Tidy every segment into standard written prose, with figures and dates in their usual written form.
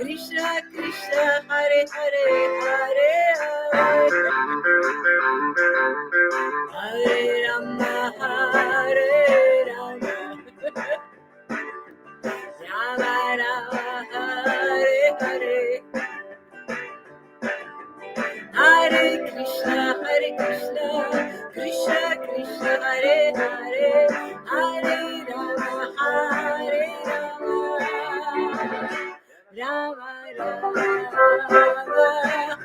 Krishna Krishna Hare Hare Hare Hare Rama Hare Rama Rama Rama Hare Hare Hare Krishna Krishna Krishna Hare Hare Hare Rama Hare Rama Rama Rama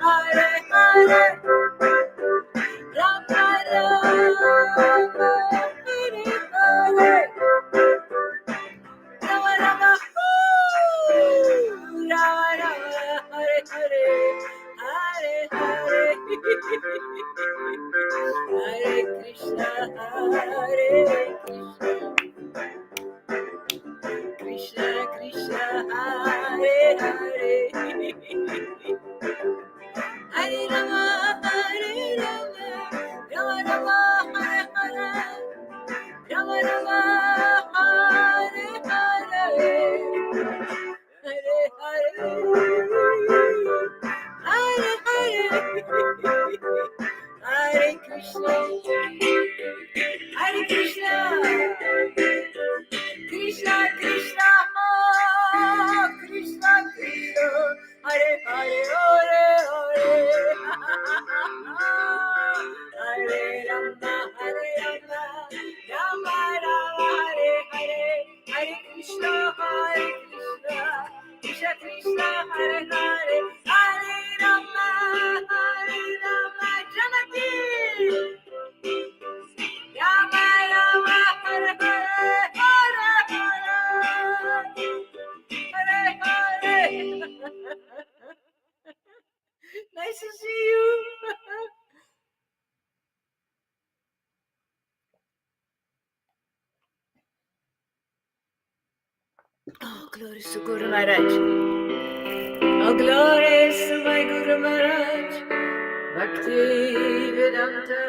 Hare Hare Rama Rama Hare Hare Rama Rama Rama Rama Hare Hare Hare Hare Hare Krishna Krishna Krishna Hare Hare Hare Rama Hare Rama Rama Rama Hare Hare Rama Rama Hare Hare Hare Hare Hare Hare Hare Krishna Krishna Krishna Krishna Krishna Hare Hare Hare Hare Rama Hare Rama Rama Rama Hare Hare Hare Krishna Krishna Krishna Hare Hare Hare Rama Janaki Rama Rama Hare Hare Hare Hare Hare Nice to see you. Oh, glory to Guru Maharaj. Oh, glory to my Guru Maharaj. Bhakti Vedanta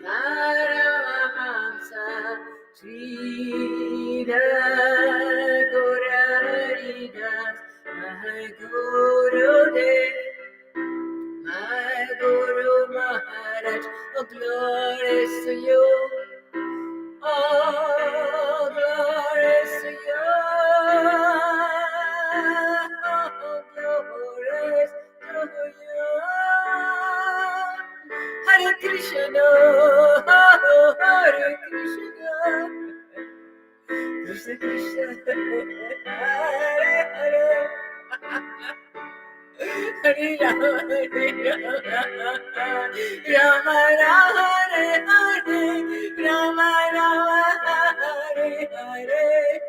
Paramahamsa Sridhar Gauraridas my Gurudev, my Guru Maharaj. Oh, glory to you. Oh, glory to you. Oh, glory to you. Hare Krishna, Hare Krishna, Krishna Krishna, Hare Hare, Hare Rama, Rama Rama, Hare Hare, Rama Rama, Hare Hare.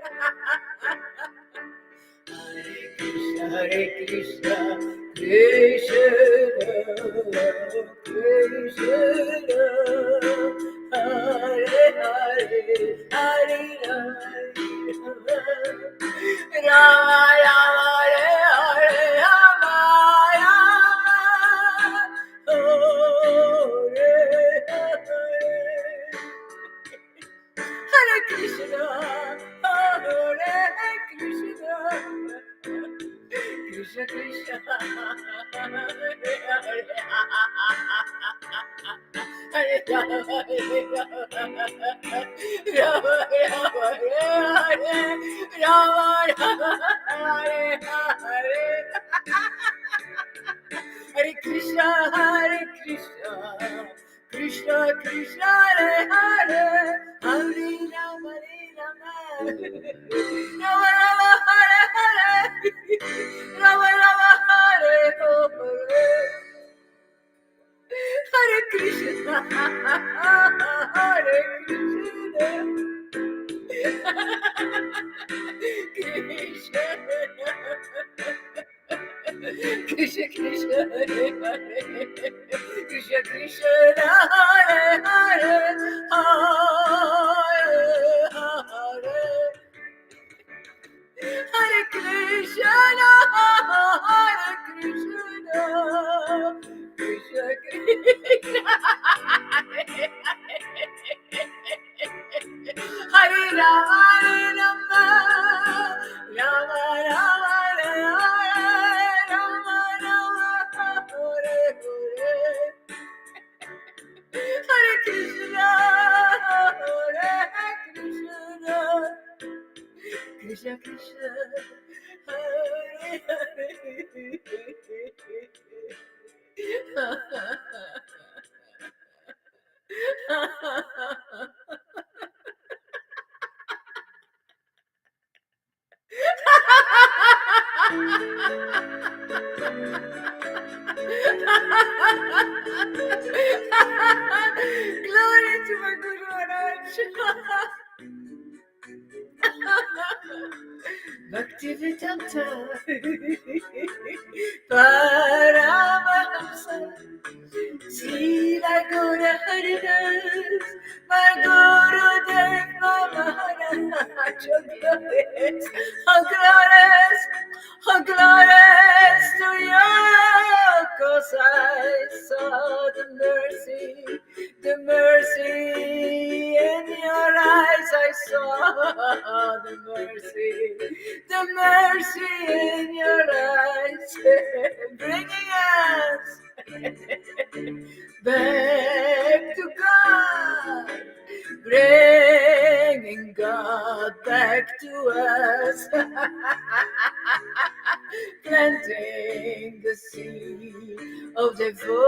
Hare Krishna, Krishna Krishna, Hare Hare, Hare Rama, Rama, Hare Hare, Rama Rama, Hare Krishna, Hare Krishna, Krishna Krishna, Hare Hare, Hare Rama, Rama Rama, Rama Rama, Hare Hare, Hare Krishna, Krishna Krishna, Hare Hare, Hare Rama, Rama Rama, Hare Hare, Rama Rama, Hare Hare, Hare Krishna, Hare Krishna, Krishna Krishna, Hare Hare, Krishna Krishna, Hare Hare, Hare Hare, Hare Krishna, Hare Krishna, Krishna Krishna, Hare Rama, Rama Rama, Hare Krishna Krishna, Hare Glory to my Guru Maharaj. Bhakti Vedanta Paramahamsa Srila Guru Haridas, my Guru Deva Maharaj. Oh glorious, oh glorious to you, 'cause I saw the mercy in your eyes. I saw the mercy in your eyes, bringing us back to God, bringing God back to us, planting the seed of devotion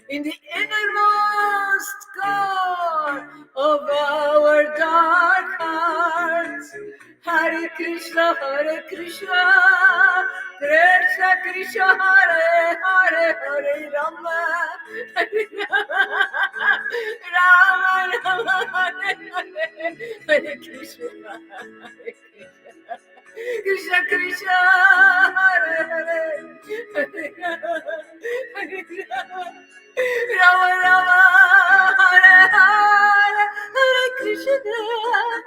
in the innermost core of our dark hearts. Hare Krishna, Krishna Krishna, Hare Hare, Hare Rama, Hare Rama, Rama, Hare Hare, Hare Krishna, Hare Krishna, Krishna, Hare Hare, Hare Rama, Hare Rama, Rama, Hare Hare, Hare Krishna,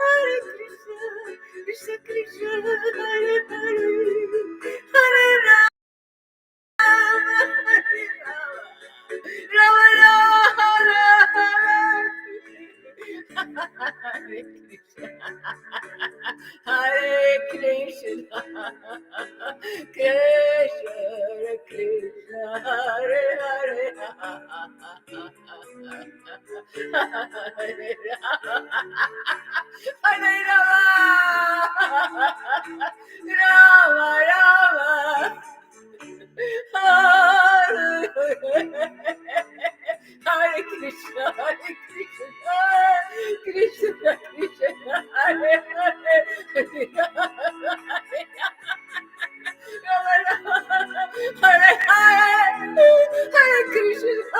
Hare Krishna, Krishna Krishna, Hare Hare, Hare Rama, Hare Rama, Rama, Hare Hare, Hare Krishna, Krishna Krishna, Hare Hare, Hare Rama, Rama, Hare Krishna, Krishna Krishna, Hare Hare, Hare Hare Hare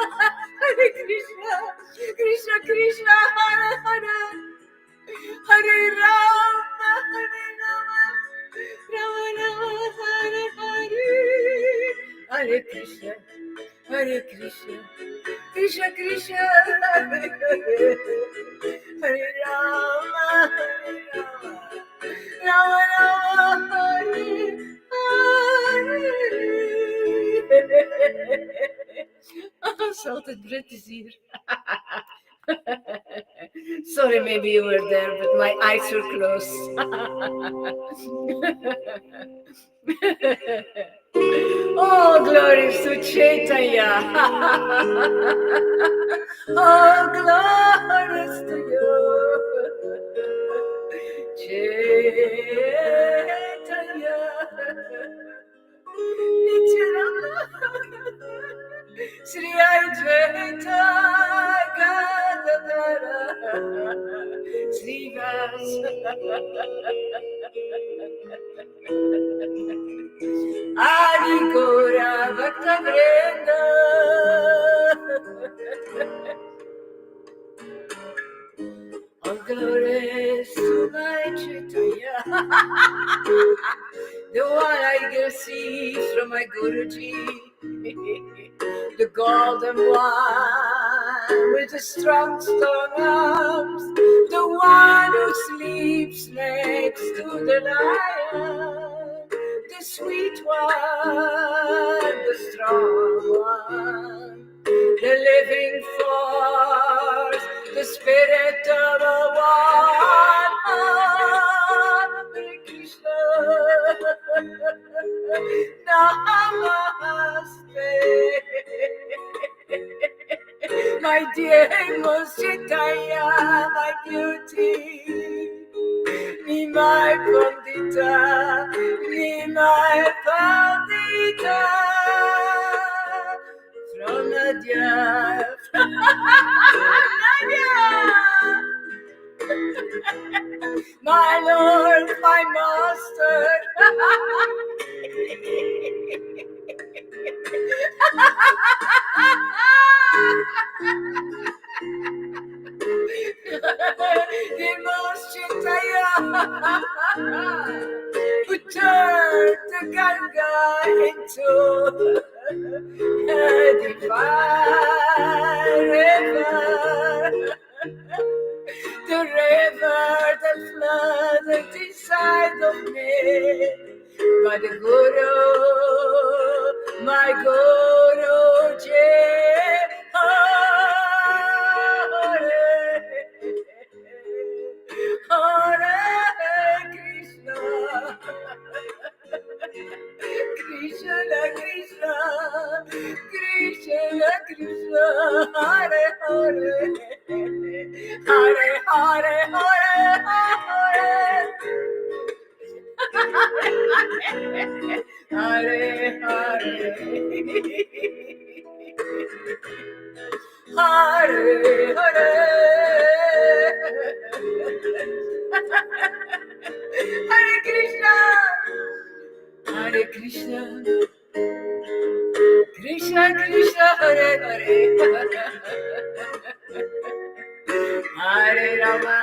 Krishna, Krishna Krishna, Hare Hare, Hare Rama, Rama Rama, Hare Hare, Hare Krishna, Krishna Krishna, Hare Hare, Hare Rama, Rama Rama, Hare Hare. Salted bread is here. Sorry, maybe you were there, but my eyes were closed. Oh, glory to Chaitanya. Oh, glories to you, Chaitanya. Nityananda. Sri Advaita Gadadara Sri Vasa Adi Gora Bhakta Vrinda. All glories to my Chaitanya, the one I received from my Guruji, the golden one with the strong arms, the one who sleeps next to the lion, the sweet one, the strong one, the living force, the spirit of a one. Hare Krishna, Namaste. My dear Chaitanya, my beauty, my pandita, my pandita, from Nadia, Nadia, my Lord, my Master. The most Chintaya, who turned the Ganga into a divine river, the river that flooded inside of me. But the Guru, my Guru, Hare Krishna, Krishna Krishna, Krishna Krishna, Hare Hare, Hare Hare Hare Hare, Hare Hare, Hare Hare, Hare Krishna, Hare Krishna, Krishna Krishna, Hare Hare, Hare Rama,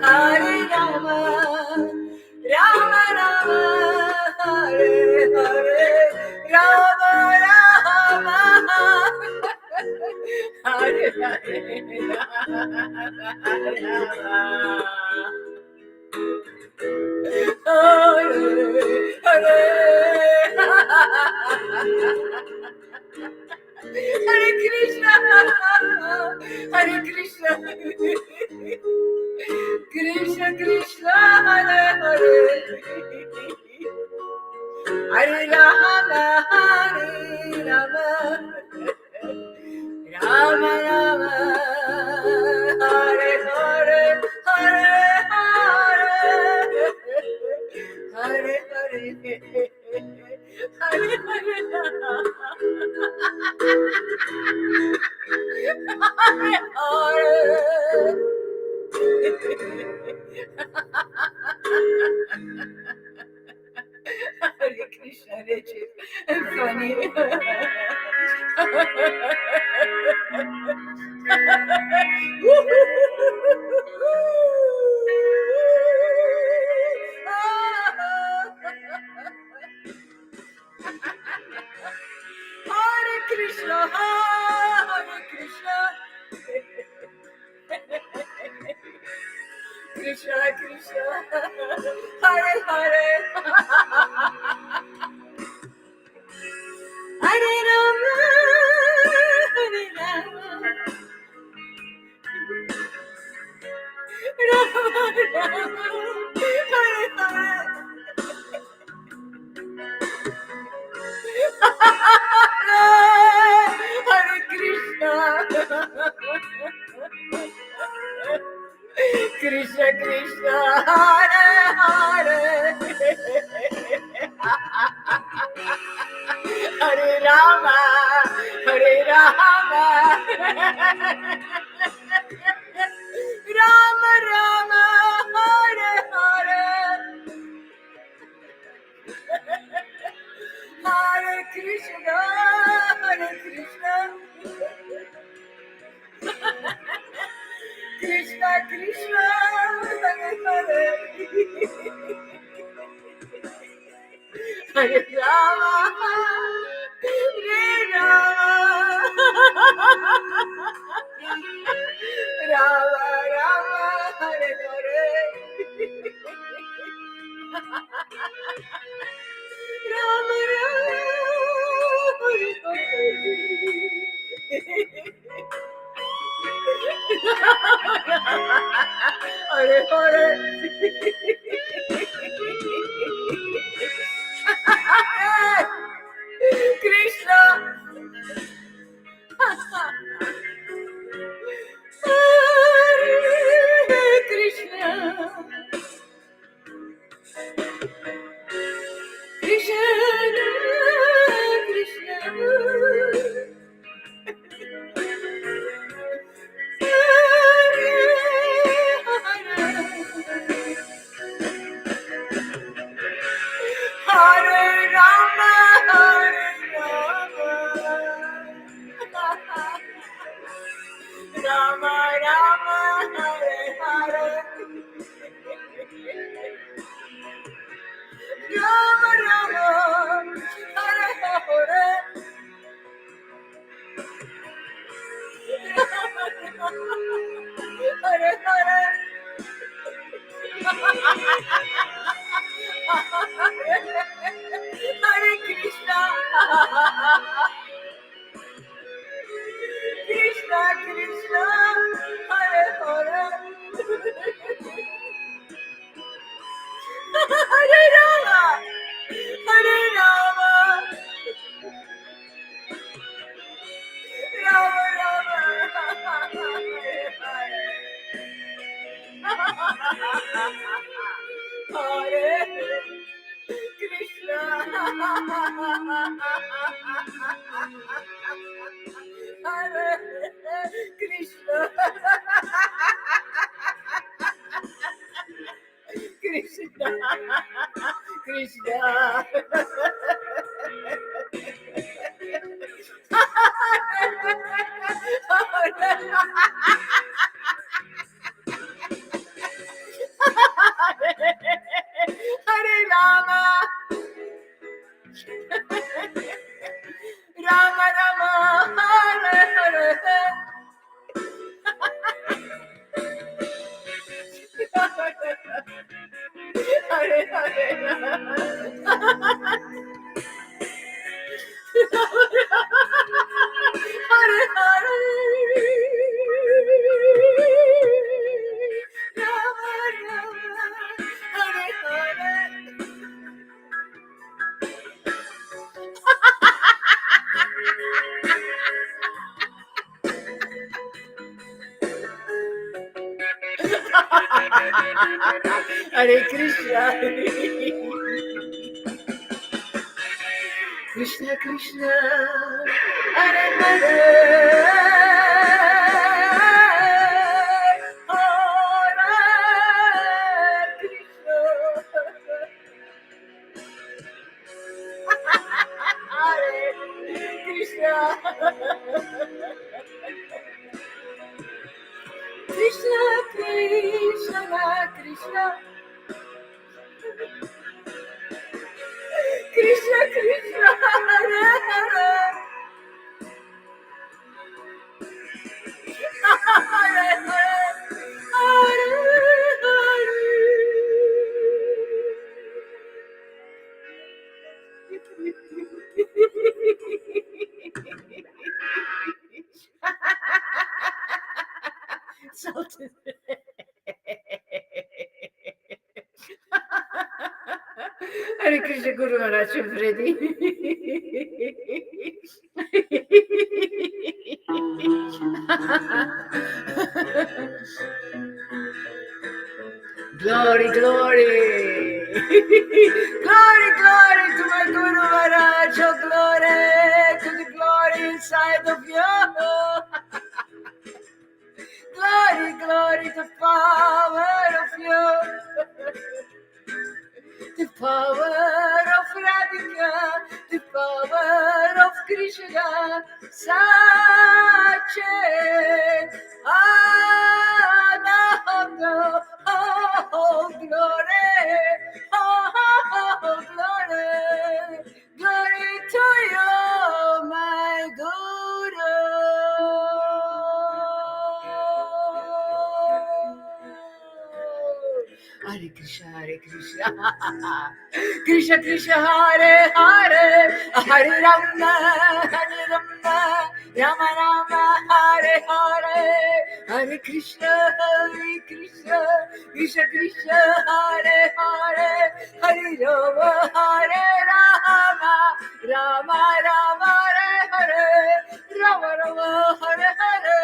Hare Rama, Rama Rama, Hare Hare, Rama Rama, Hare Hare, Hare Krishna, Hare Krishna, Krishna Krishna, Hare Hare, Hare Rama, Hare Rama, Rama Rama, Hare Hare, Hare Hare, Hare Hare, Hare Hare Krishna, Richard. I'm funny. Hare Krishna, Hare Krishna, Krishna Krishna, Hare Hare, Hare Rama, Hare Rama, Rama Rama, Hare Hare, Hare Krishna, Krishna Krishna, Hare Hare, Hare Rama, Hare Rama, Rama Rama, Hare Hare, Hare Krishna, Hare Krishna, Krishna Krishna, Hare Hare, Hare Rama, Hare Rama, Rama Rama, Hare Hare, Rama Rama, Hare Hare, Hare Hare, Krishna, Hare Krishna, Hare Krishna, Krishna Krishna, Hare Hare, Hare Rama, Hare Rama, Rama Rama, Hare Hare. Hare Krishna, Hare Krishna, Krishna, Krishna, Hare Rama, Rama Rama, Hare Hare, Hare Hare, Hare Hare, Rama Rama, Hare Hare. Hare Krishna, Krishna Krishna, Hare Hare, Hare Krishna, Hare Krishna, Krishna Krishna, Krishna, Krishna Krishna, Hare Hare, Hare Hare, Hare Hare. Salted. Hare Krishna Guru Maharaj Freddy. Glory, glory. Glory, glory to my Guru Maharaj. Oh, glory to the glory inside of you. Glory, glory to the power of you. The power of Radhika, the power of Krishna, Sache, Ananda, oh glory, oh glory, glory to you, my Guru. Hare Krishna, Hare Krishna, Krishna Krishna, Hare Hare, Hare Rama, Rama Rama, Hare Hare, Hare Krishna, Krishna Krishna, Hare Hare, Hare Rama, Rama Rama, Hare Hare, Rama Rama, Hare Hare,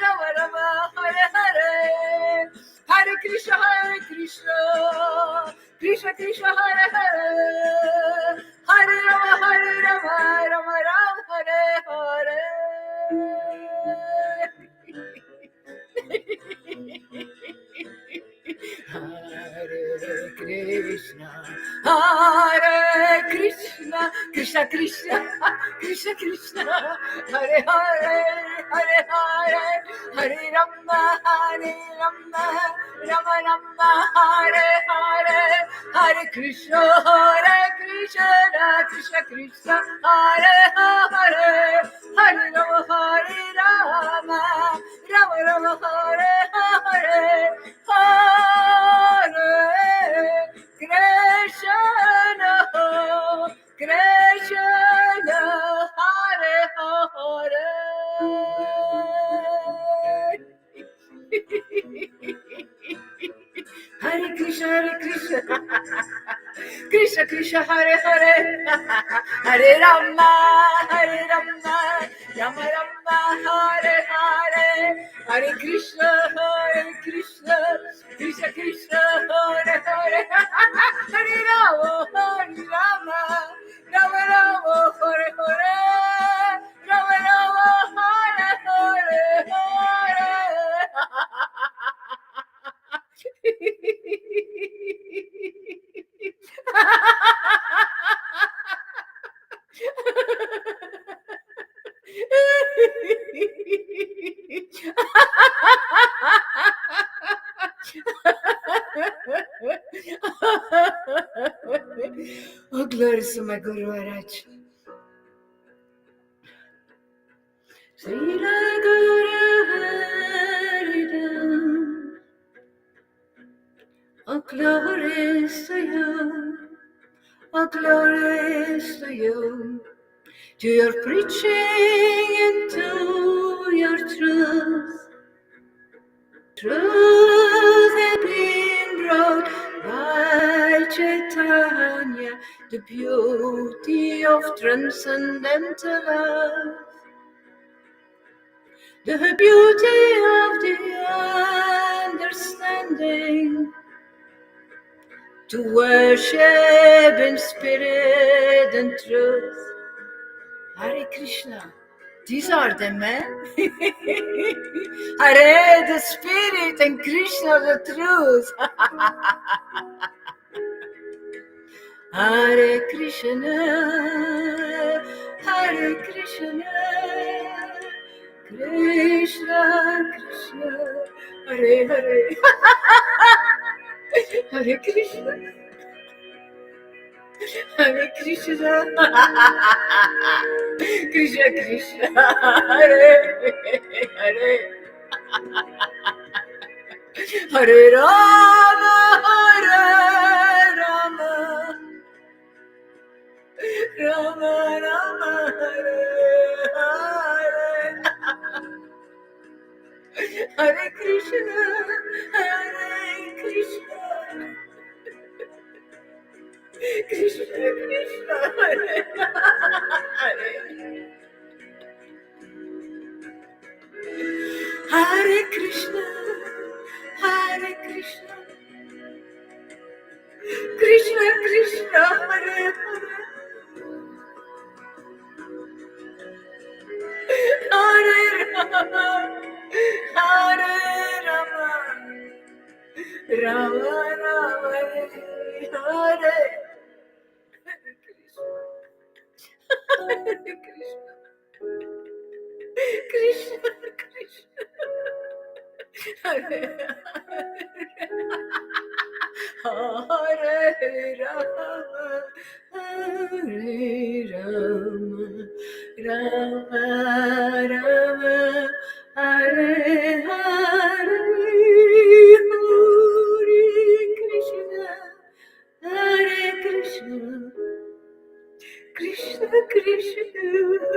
Rama Rama, Hare Hare. Hare Krishna, Krishna Krishna, Hare Hare, Hare Rama, Rama Rama, Hare Hare. Hare Krishna, Krishna Krishna, Krishna Krishna, Hare Hare, Hare Hare, Hare Rama, Rama Rama, Hare Hare, Hare Krishna, Krishna Krishna, Hare Hare, Hare Rama, Rama Rama, Hare Hare, Hare Hare Krishna, Krishna Krishna, Hare Hare, Hare Rama, Rama Rama, Hare Hare, Hare Krishna, Krishna Krishna, Hare Hare, Hare Rama, Rama Rama, Hare Hare, Rama Rama, Hare Hare. Oh, glory to my Guru Maharaj. Sri Guru Hari Ram. Oh, glory to you. Oh, glory to you. To your preaching and to your truth. Truth has been brought by caitanya, the beauty of transcendental love, the beauty of the understanding, to worship in spirit and truth. Hare Krishna. These are the men. Hare, the spirit, and Krishna, the truth. Hare Krishna, Hare Krishna, Krishna Krishna, Hare Hare, Hare Krishna, Hare Krishna, Krishna Krishna, Hare Hare, Hare Rama, Hare Rama, Rama Rama, Hare Hare, Hare Krishna, Hare Krishna, Krishna Krishna, Hare Hare, Hare Krishna, Hare Krishna, Krishna Krishna, Hare Hare, Hare Rama, Hare Rama, Rama Rama, Hare Krishna, Hare Krishna, Krishna Krishna, Hare Hare Rama, Hare Rama, Rama Rama, Hare Hare, Hare Krishna, Krishna Krishna,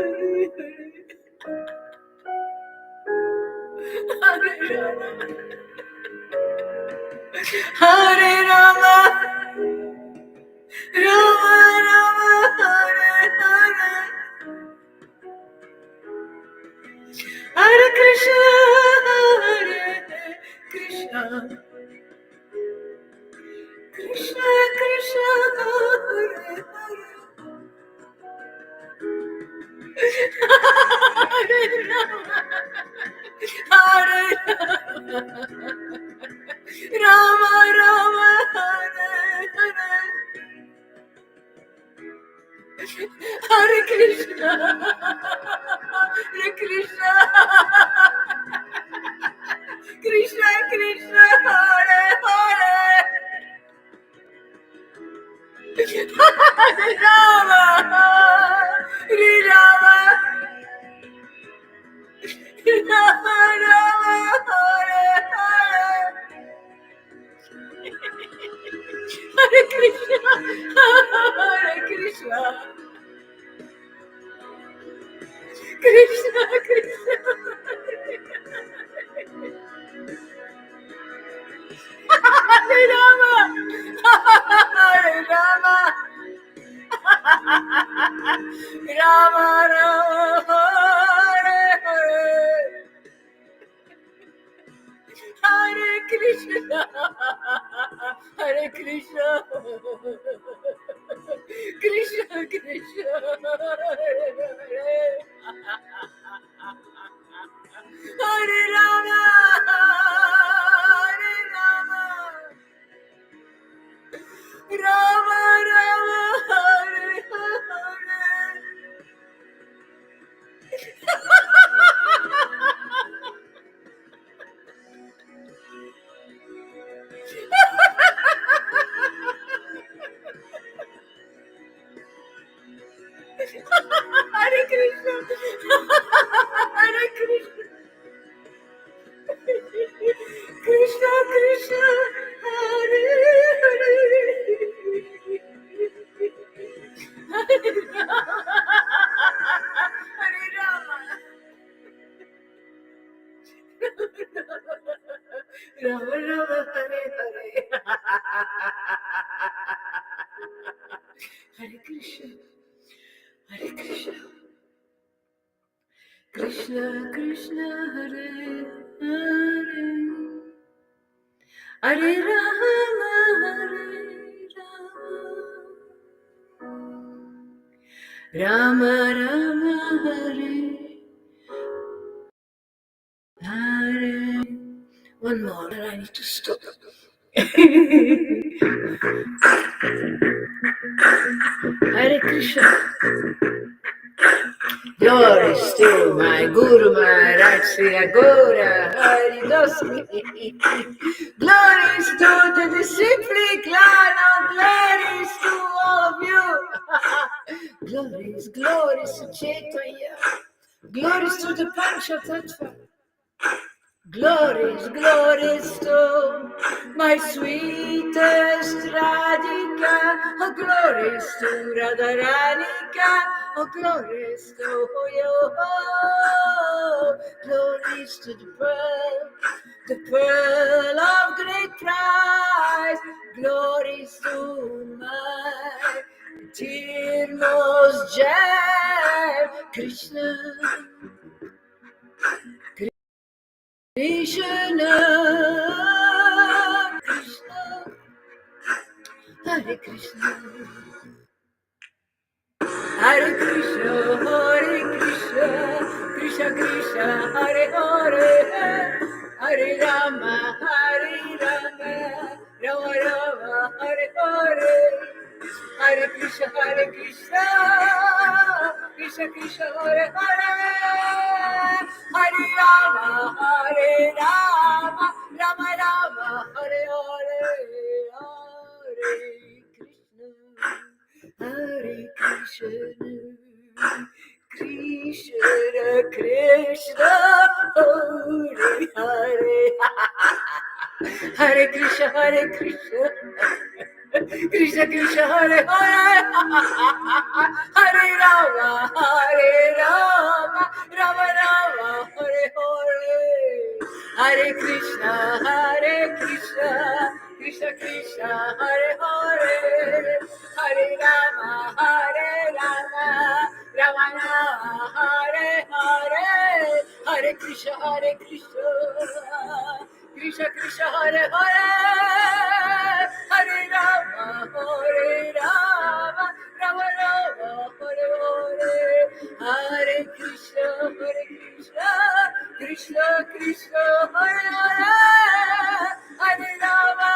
Hare Hare, Hare Rama, Hare Rama, Rama Rama, Hare Hare, Hare Krishna, Hare Krishna, Krishna Krishna, Hare Hare, Hare Rama, Hare Rama, Rama Rama, Hare Krishna, Hare Krishna, Krishna Krishna, Hare Hare, Hare Rama, Hare Rama, Rama Rama, Hare Hare, Hare Krishna, Hare Krishna, Krishna Krishna, Hare Hare Rama, Rama Rama, Hare Hare, Hare Krishna, Hare Krishna, Krishna Krishna, Hare Hare, Hare Rama, Hare Rama, Rama Rama, Hare Hare. Hare Krishna, Hare Krishna, Krishna Krishna, Hare Hare, Hare Rama, Hare Rama, Rama Rama, Hare Hare, Hare Krishna, Hare Krishna, Krishna Krishna, Hare Hare, Hare Rama, Hare Rama, Rama Rama, Hare Hare. One more, and I need to stop. Hare Krishna. Glories to my Guru Maharaj Sri Agora Hari Dosi. Glories to the disciple clan of glories to all of you. Glories, glories to Chaitanya. Glories to the Panchatattva. Glories, glories to my sweetest Radhika. Oh, glories to Radharanika. Oh, glories to you. Glories to the pearl of great price. Glories to my dearmost gem, Krishna. Krishna, Krishna, Hare Krishna, Hare Krishna, Hare Krishna, Krishna Krishna, Hare Hare, Hare Rama, Hare Rama, Rama Rama, Hare Hare, Hare Krishna, Krishna Krishna, Hare Hare, Hare Rama, Rama Rama, Hare Hare, Hare Krishna, Krishna Krishna, Hare Hare, Hare Krishna, Krishna Krishna, Hare Hare, Hare Rama, Rama Rama, Hare Hare, Hare Krishna, Krishna Krishna, Hare Hare, Hare Rama, Rama Rama, Hare Hare, Hare Krishna, Krishna Krishna, Hare Hare, Hare Rama, Rama Rama, Hare Hare, Hare Krishna, Krishna Krishna, Hare Hare, Hare Rama,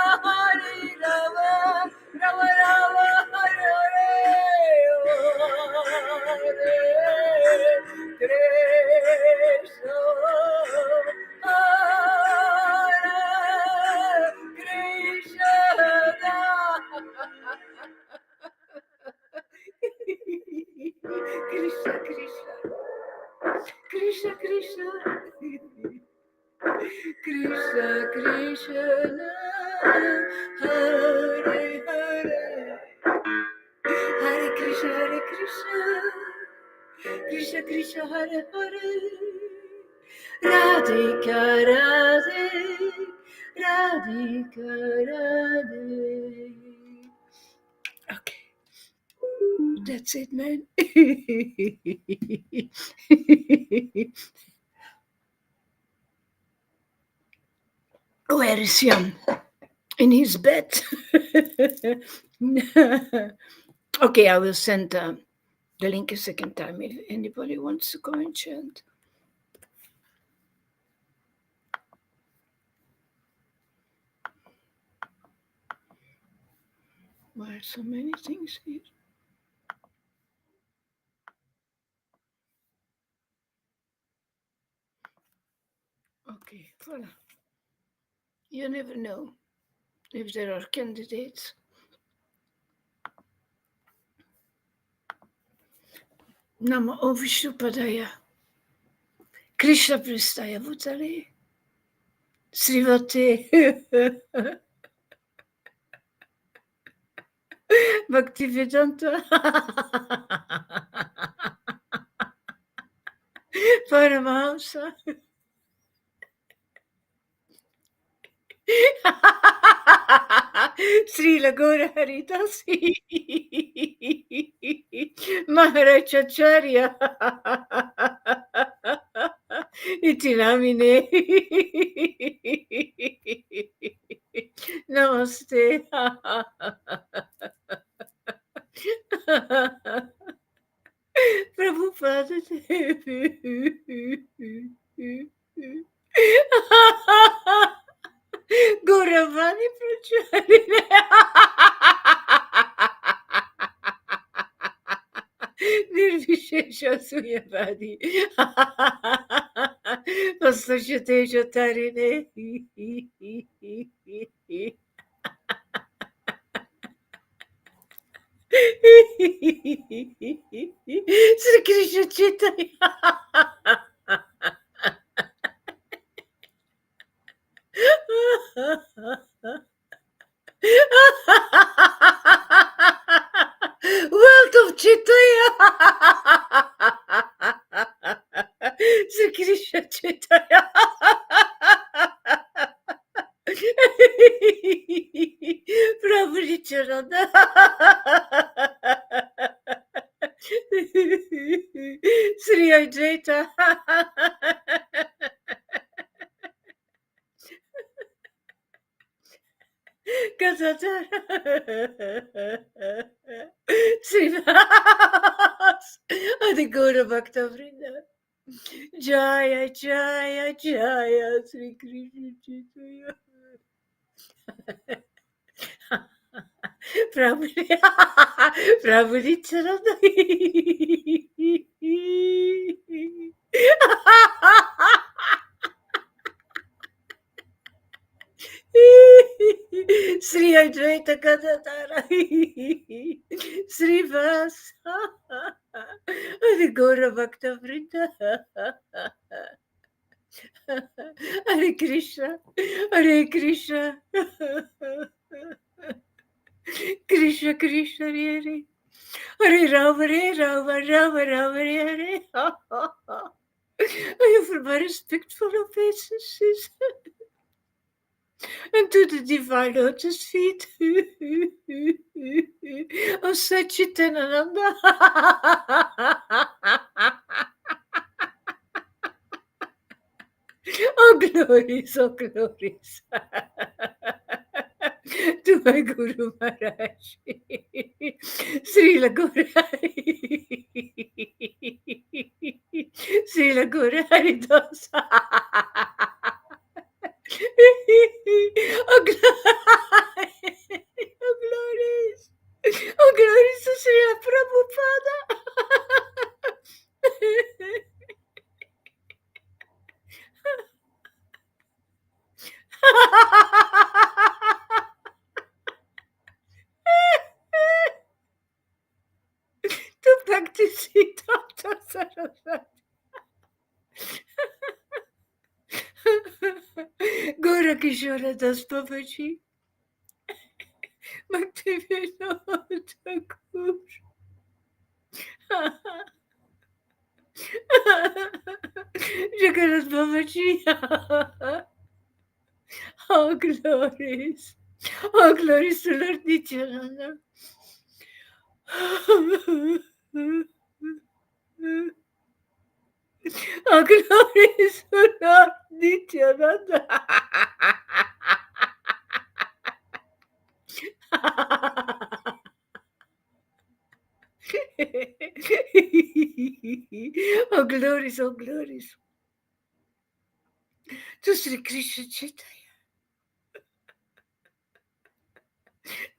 Rama Rama, Hare Hare, Hare Krishna, Krishna Krishna, Krishna Krishna, Krishna Krishna, Hare Hare, Hare Krishna, Krishna Krishna, Hare Hare, Radhika Radhe, Radhika Radhe. Okay, that's it, man. Where is Jan? In his bed. Okay, I will send the link a second time if anybody wants to go and chant. Why are so many things here? Okay, voilà. You never know if there are candidates. Nama Om Vishnu Padaya. Krishna Prestaya Bhutale. Srivate. Bhaktivedanta. Paramahamsa. Srila Gaura Haridasi. Maharaj Acharya. Iti namine. Namaste. Prabhupada. Gauravani Pracharine. Nirvishesha Suyavadi. Pasashate Jatarine. Sri Krishna Chaitanya. Wealth of Chaitanya. Sri Krishna Chaitanya. Prabhu Nityananda. Sri Advaita. Srivas Adi Gaura Bhakta Vrinda. Jaya Jaya Jaya Sri Krishna Chaitanya. Prabhu Nityananda. Sri Advaita Gadadhara. Srivasa Adi Gaura Bhakta Vrinda. Hare Krishna, Hare Krishna, Krishna Krishna, Hare Hare, Hare Rama, Rama Rama, Hare Hare. I offer my respectful obeisances unto the divine lotus feet of Sachitananda. Oh, glories, oh, glories. To my Guru Maharaj. Srila Guru Srila Guru Haridas. Oh, oh, glories. Oh, glories to Srila Prabhupada. To Bhakti Siddhanta Saraswati. Gaura Kishora Das Babaji. Bhakti Vinod Thakur. Jagannath Babaji. Oh, glories. Oh, glory to Lord Nityananda. Oh, glory to Lord Nityananda. Oh, glories, oh, glories. To Sri Krishna Chaitanya.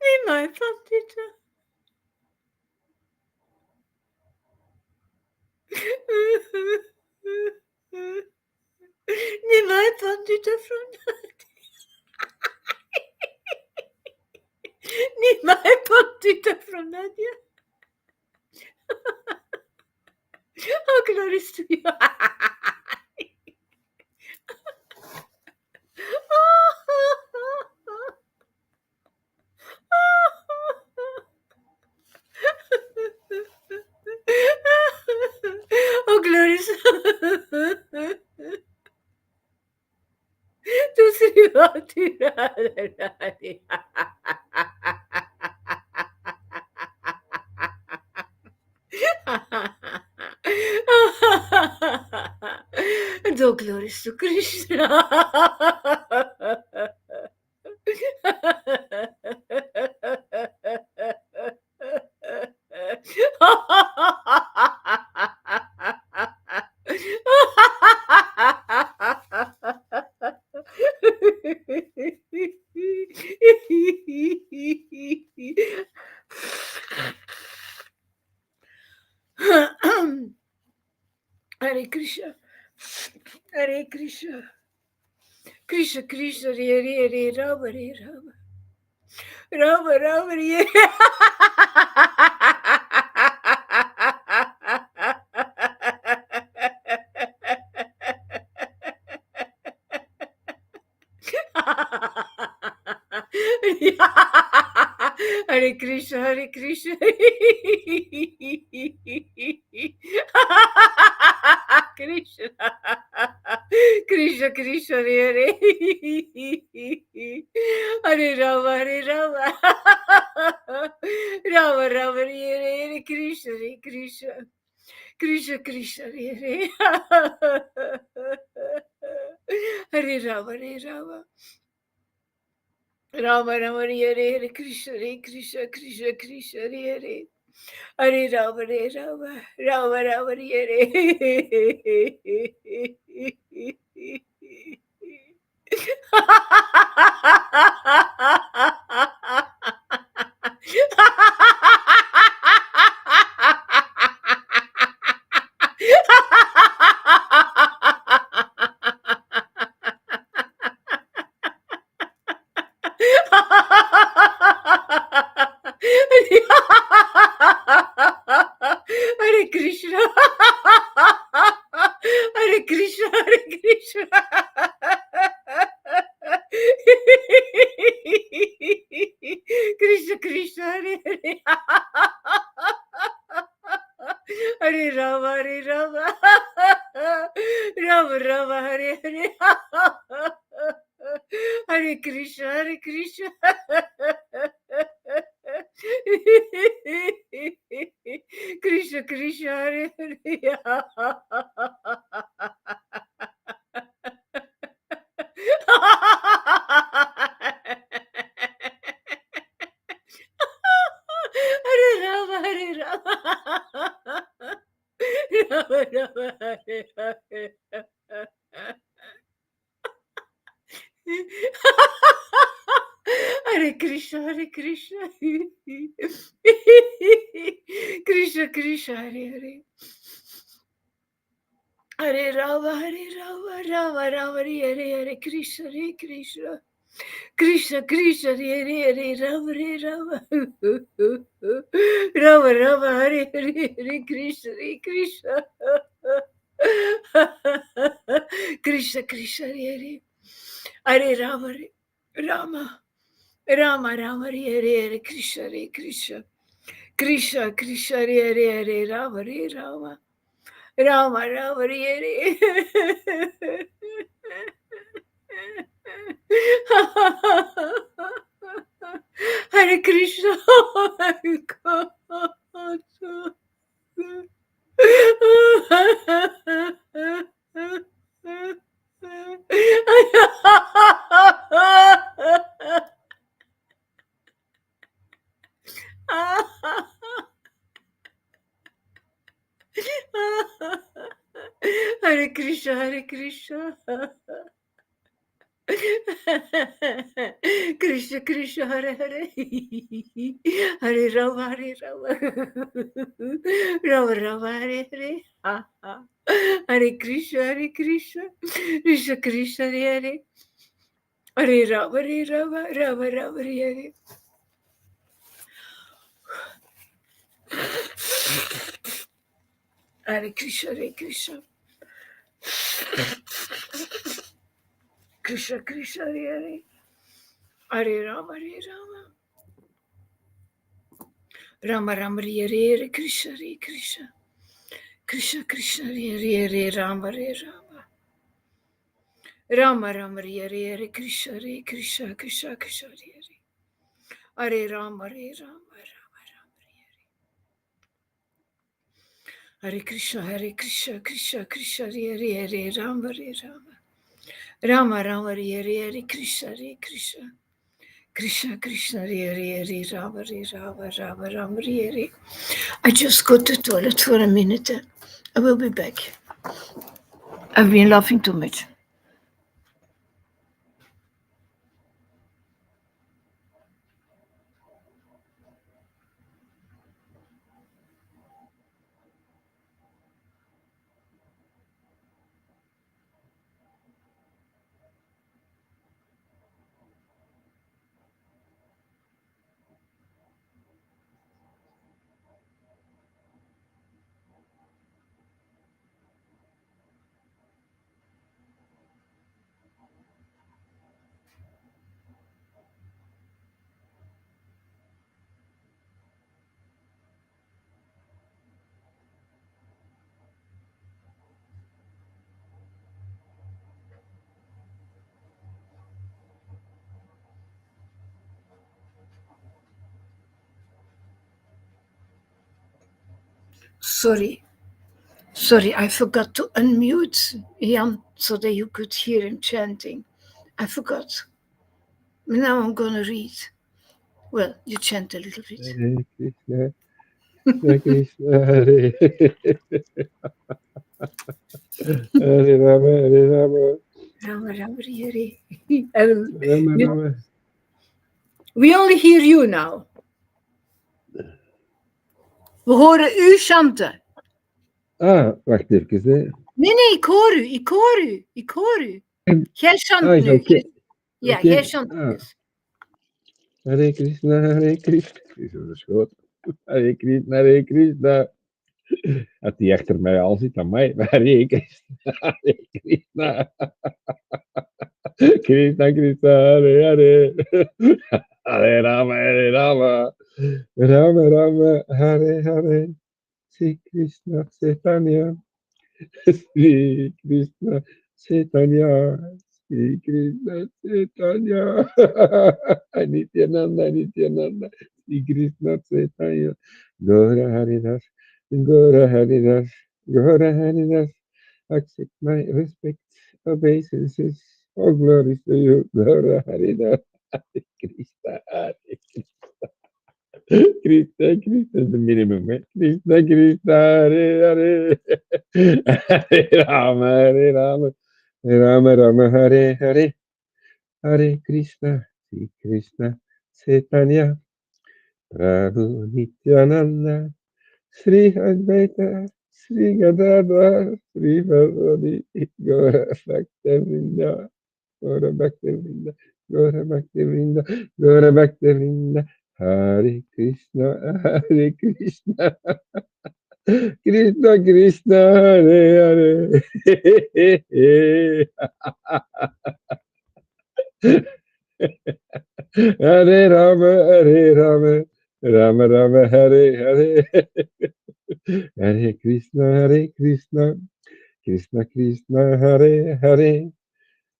Nimai Pandita. Nimai Pandita from Nimai Pandita from Nadia. Oh, glories to you. Oh, glories to Srimati Radharani. And all glories to Krishna. Hare Krishna, Hare Krishna, Krishna Krishna, Hare Hare, Rama Hare Rama, Rama Rama Hare Hare Krishna, Hare Krishna. Krishna. Krishna, Krishna, Hare Hare. Hare Rama, Hare Rama. Rama, Rama, Hare Hare. Krishna, Hare Krishna. Krishna, Krishna, Hare Hare. Hare Rama, Hare Rama. Rama Rama Hare Hare Krishna Hare Krishna Krishna Krishna Hare Hare Hare Rama Hare Rama Rama Rama Hare Hare Krishna. Hare Krishna. Hare Krishna. Krishna Krishna Hare Hare. Hare Rama Hare Rama. Rama Rama Hare Hare. Hare Krishna Hare Krishna. Krishna Krishna Hare Hare. Hare Rama Hare Rama. Rama Rama Hare Hare. Hare Krishna, Hare Krishna. Krishna Krishna, Hare Hare. Hare Rama, Hare Rama, Rama Rama, Hare Hare, Krishna, Hare Krishna. Krishna Krishna, Hare Hare, Rama Hare Rama. Rama Rama, Hare Hare, Hare Krishna, Hare Krishna. Krishna Krishna, Hare Hare. Hare Rama, Rama. Rama Rama Hare Hare Krishna Hare Krishna Krishna Krishna Hare Hare Rama Hare Rama Rama Rama Hare Hare Krishna, Hare Krishna. Hare Krishna, Hare Krishna. Krishna Krishna Hare Hare Hare Rama Hare Rama Rama Rama Hare Hare Hare Krishna Hare Krishna Krishna Krishna Hare Hare Hare Rama Hare Rama Rama Rama Hare Hare. Hare Krishna Hare Krishna Krishna Krishna Hare Hare Hare Rama Hare Rama Rama Rama Hare Hare Krishna Hare Krishna Krishna Krishna Hare Hare Rama Hare Rama Rama Rama Hare Hare Krishna Hare Krishna Krishna Krishna Hare Hare Rama Hare Rama Rama Rama Hare Krishna Krishna Krishna Hare Hare Rama Hare Rama Rama Rama Hare Hare Krishna Krishna Krishna Krishna Hare Rama Rama Rama Hare. I just go to the toilet for a minute. I will be back. I've been laughing too much. Sorry, I forgot to unmute Jan so that you could hear him chanting. I forgot. Now I'm going to read. Well, you chant a little bit. Hare Krishna, Krishna Krishna, Hare Hare Rama, Hare Rama, Rama Rama Hare. Rama Rama. We only hear you now. We horen u chanten. Ah, wacht even. Hè. Nee, ik hoor u. Jij chant nu. Okay. Ja, Okay. jij chant dus. Hare Krishna, Hare Krishna. Dat is goed. Hare Krishna, Hare Krishna. Als die achter mij al zit, dan mij. Hare Krishna, Hare Krishna. Krishna, Krishna, Hare Hare. Hare Rama, Hare Rama. Rama, Rama, Hare Hare. Sri Krishna, Chaitanya. Sri Krishna, Chaitanya. Sri Krishna, Chaitanya. Nityananda, Nityananda. Sri Krishna, Chaitanya. Gora Haridas, Gora Haridas, Gora Haridas. Accept my respect, obeisances. All glories to you, Gora Haridas. Hare Krishna, Hare Krishna, Krishna is the minimum, eh? Krishna, Krishna, Hare Hare. Hare Rama, Hare Rama. Rama, Rama, Hare Hare. Hare Krishna, Sri Krishna, Chaitanya. Prabhu Nityananda. Sri Advaita, Sri Gadadhar, Sri Varadi, Gaura Bhaktivinoda, Gaura Bhaktivinoda, Gaura Bhaktivinoda, Gaura Bhaktivinoda, Hare Krishna, Hare Krishna, Krishna Krishna, Hare Hare, Hare Rama, Hare Rama, Rama Rama, Hare Hare. Hare Krishna, Krishna Krishna, Hare Hare,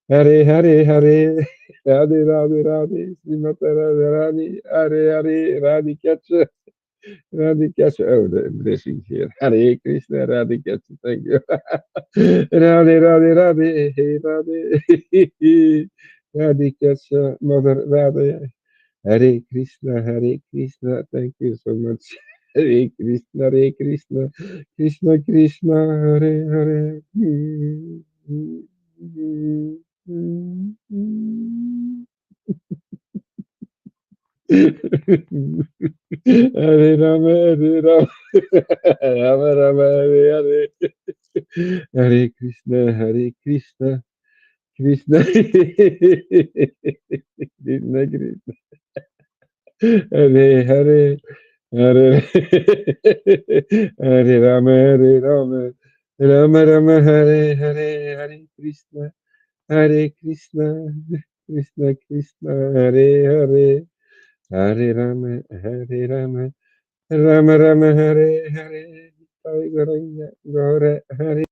Hare Hare Hare, Radhe Radhe Radhe Srimate Radhe Radhe Hare Hare Radhe Catcher Radhe Catcher. Oh, the blessings here. Hare Krishna Radhe Catcher. Thank you. Radhe Radhe Radhe Hey Radhe Radhe Catcher Mother Radhe. Hare Krishna Hare Krishna. Thank you so much. Hare Krishna Hare Krishna Krishna Krishna Hare Hare. Hare Rama, Hare Rama, Rama Rama, Hare Hare, Hare Krishna, Hare Krishna, Krishna, Krishna, Krishna, Hare Hare, Hare Hare Rama, Hare Rama, Rama Rama, Hare Hare, Hare Krishna, Hare Krishna, Krishna Krishna, Hare Hare, Hare Rama, Hare Rama. Rama Rama Hare Hare Hare Goranga Gora Hare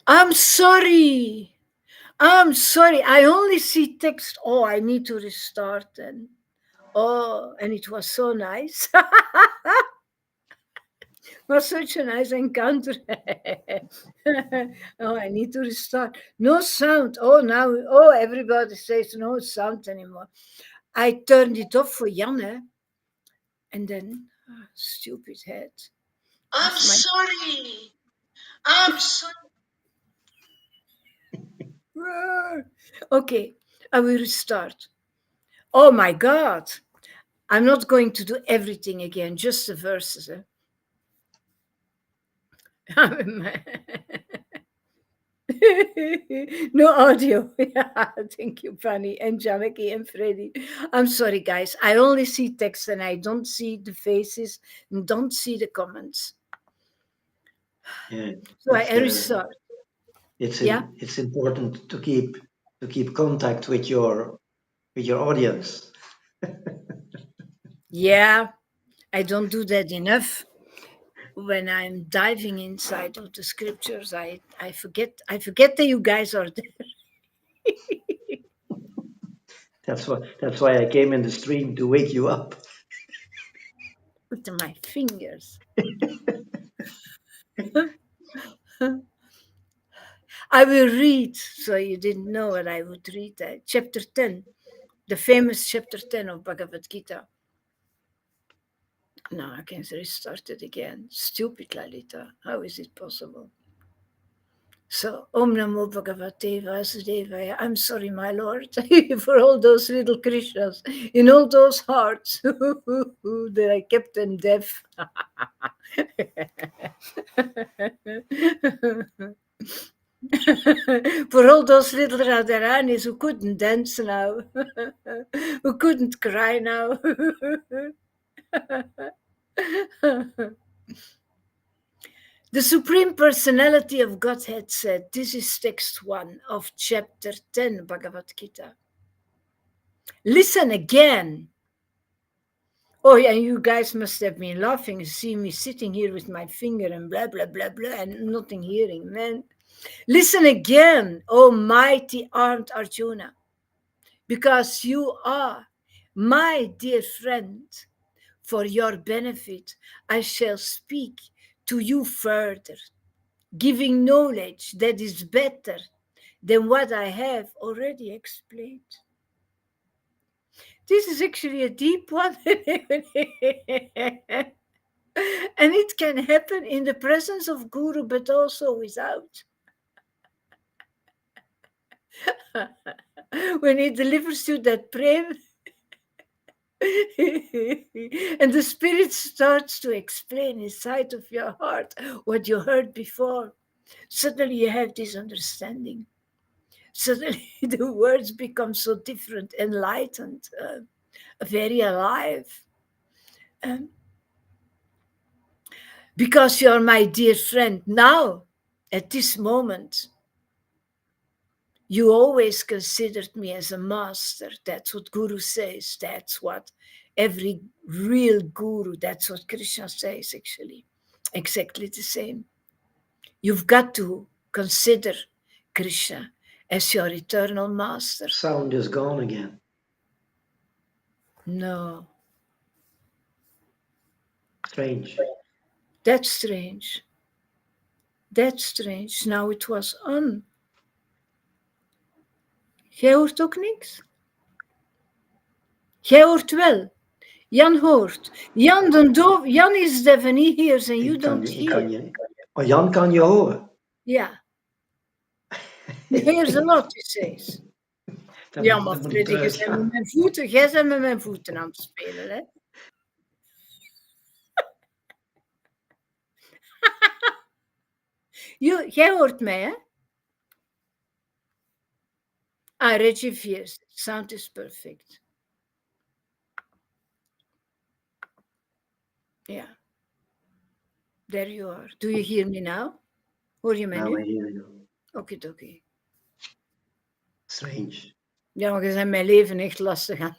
I'm sorry. I'm sorry. I only see text. Oh, I need to restart then. Oh, and it was so nice. Was such a nice encounter. Oh, I need to restart. No sound. Oh, now, oh, everybody says no sound anymore. I turned it off for Jan, and then, stupid head. I'm sorry. I'm sorry. Okay, I will restart. Oh my God. I'm not going to do everything again, just the verses. No audio. Yeah, thank you, Fanny and Janaki and Freddy. I'm sorry, guys. I only see text and I don't see the faces and don't see the comments. Yeah, So I restart. Yeah. it's important to keep contact with your audience. Yeah, I don't do that enough. When I'm diving inside of the scriptures, I forget that you guys are there. That's why I came in the stream to wake you up. With my fingers. I will read, so you didn't know what I would read. Chapter 10, the famous chapter 10 of Bhagavad Gita. No, I can restart it again. Stupid Lalita. How is it possible? So, Om Namo Bhagavate Vasudevaya. I'm sorry, my Lord, for all those little Krishnas in all those hearts that I kept them deaf. For all those little Radharanis who couldn't dance now, who couldn't cry now. The Supreme Personality of Godhead said, this is text 1 of chapter 10 Bhagavad Gita. Listen again. Oh, yeah, you guys must have been laughing to see me sitting here with my finger and blah, blah, blah, blah, and nothing hearing, man. Listen again, O mighty armed Arjuna, because you are my dear friend. For your benefit, I shall speak to you further, giving knowledge that is better than what I have already explained. This is actually a deep one. And it can happen in the presence of Guru, but also without. When he delivers you that prayer, and the Spirit starts to explain inside of your heart what you heard before, suddenly you have this understanding. Suddenly the words become so different, enlightened, very alive. Because you're my dear friend now, at this moment, you always considered me as a master. That's what Guru says. That's what every real Guru, that's what Krishna says actually. Exactly the same. You've got to consider Krishna as your eternal master. Sound is gone again. No. Strange. That's strange. That's strange. Now it was on. Jij hoort ook niks? Jij hoort wel. Jan hoort. Jan, Jan is definitely here and you don't hear. Oh, Jan kan je horen. Yeah. He hears a lot, he says. Ja, maar Freddy, jij bent met mijn voeten aan het spelen, hè? Jij hoort mij, hè? Ah, Reggie Fierce. Sound is perfect. Yeah. There you are. Do you hear me now? Hoor je mij Now I nu? hear you. Oké. Strange. Ja, maar je bent mijn leven echt lastig aan.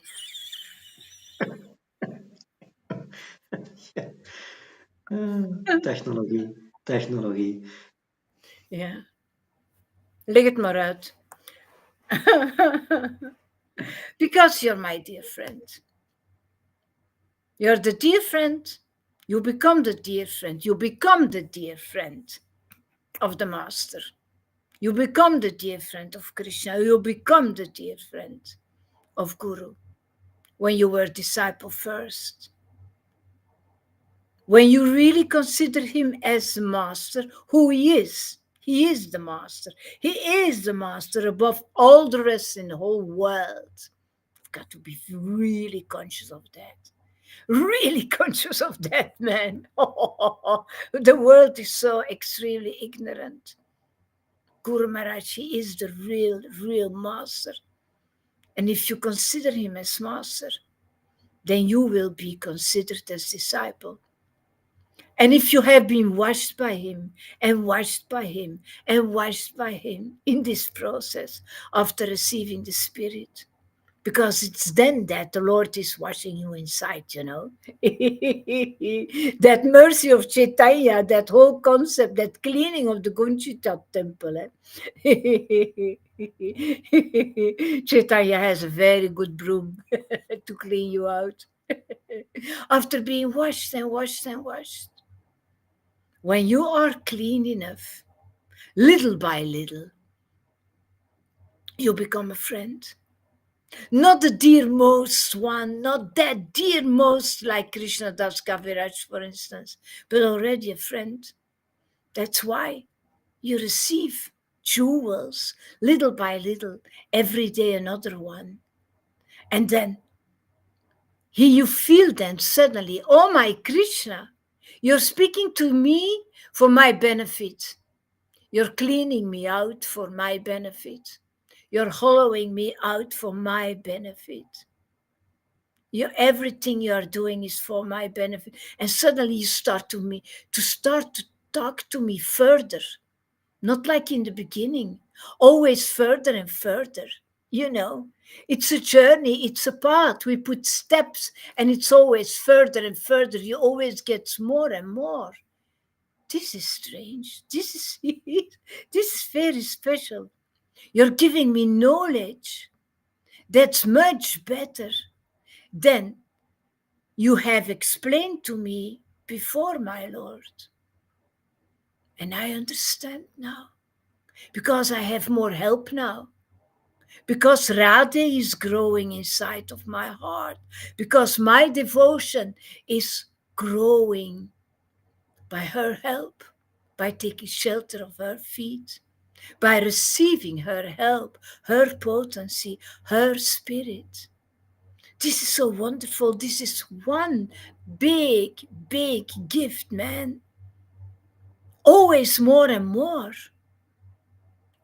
Technologie. Ja. Leg het maar uit. Because you're my dear friend. You're the dear friend. You become the dear friend. You become the dear friend of the Master. You become the dear friend of Krishna. You become the dear friend of Guru when you were disciple first. When you really consider him as the Master, who he is the Master. He is the Master above all the rest in the whole world. You've got to be really conscious of that. Really conscious of that, man. The world is so extremely ignorant. Guru Maharaj, he is the real Master. And if you consider him as Master, then you will be considered as disciple. And if you have been washed by him and washed by him and washed by him in this process after receiving the Spirit, because it's then that the Lord is washing you inside, you know. That mercy of Chaitanya, that whole concept, that cleaning of the Gunchita temple. Chaitanya has a very good broom to clean you out. After being washed and washed and washed. When you are clean enough, little by little, you become a friend. Not the dearmost one, not that dearmost like Krishna Das Kaviraj, for instance, but already a friend. That's why you receive jewels, little by little, every day another one. And then here you feel then suddenly, oh my Krishna, you're speaking to me for my benefit. You're cleaning me out for my benefit. You're hollowing me out for my benefit. Everything you are doing is for my benefit. And suddenly you start to talk to me further. Not like in the beginning, always further and further. You know, it's a journey, it's a path. We put steps and it's always further and further. You always get more and more. This is strange. This is this is very special. You're giving me knowledge that's much better than you have explained to me before, my Lord. And I understand now because I have more help now. Because Radhe is growing inside of my heart. Because my devotion is growing by her help, by taking shelter of her feet, by receiving her help, her potency, her spirit. This is so wonderful. This is one big gift, man. Always more and more.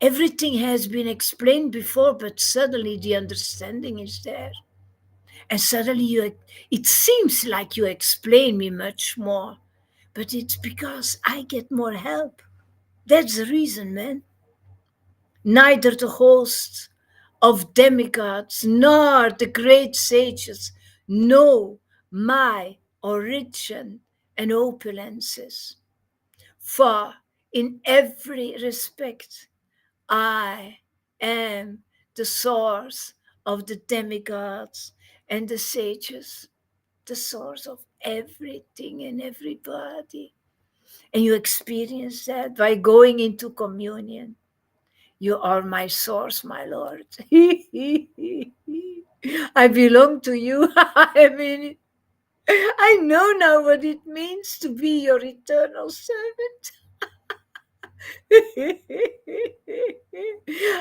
Everything has been explained before, but suddenly the understanding is there. And suddenly it seems like you explain me much more. But it's because I get more help. That's the reason, man. Neither the hosts of demigods nor the great sages know my origin and opulences. For in every respect, I am the source of the demigods and the sages, the source of everything and everybody. And you experience that by going into communion. You are my source, my Lord. I belong to you. I mean, I know now what it means to be your eternal servant.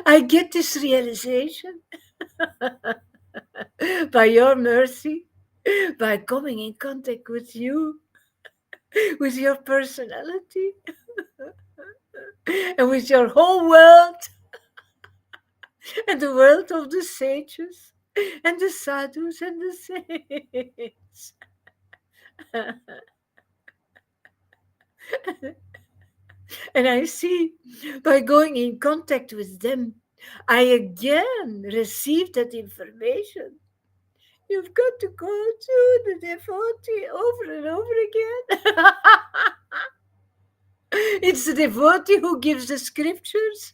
I get this realization by your mercy, by coming in contact with you, with your personality, and with your whole world, and the world of the sages, and the sadhus, and the saints. And I see by going in contact with them, I again receive that information. You've got to go to the devotee over and over again. It's the devotee who gives the scriptures,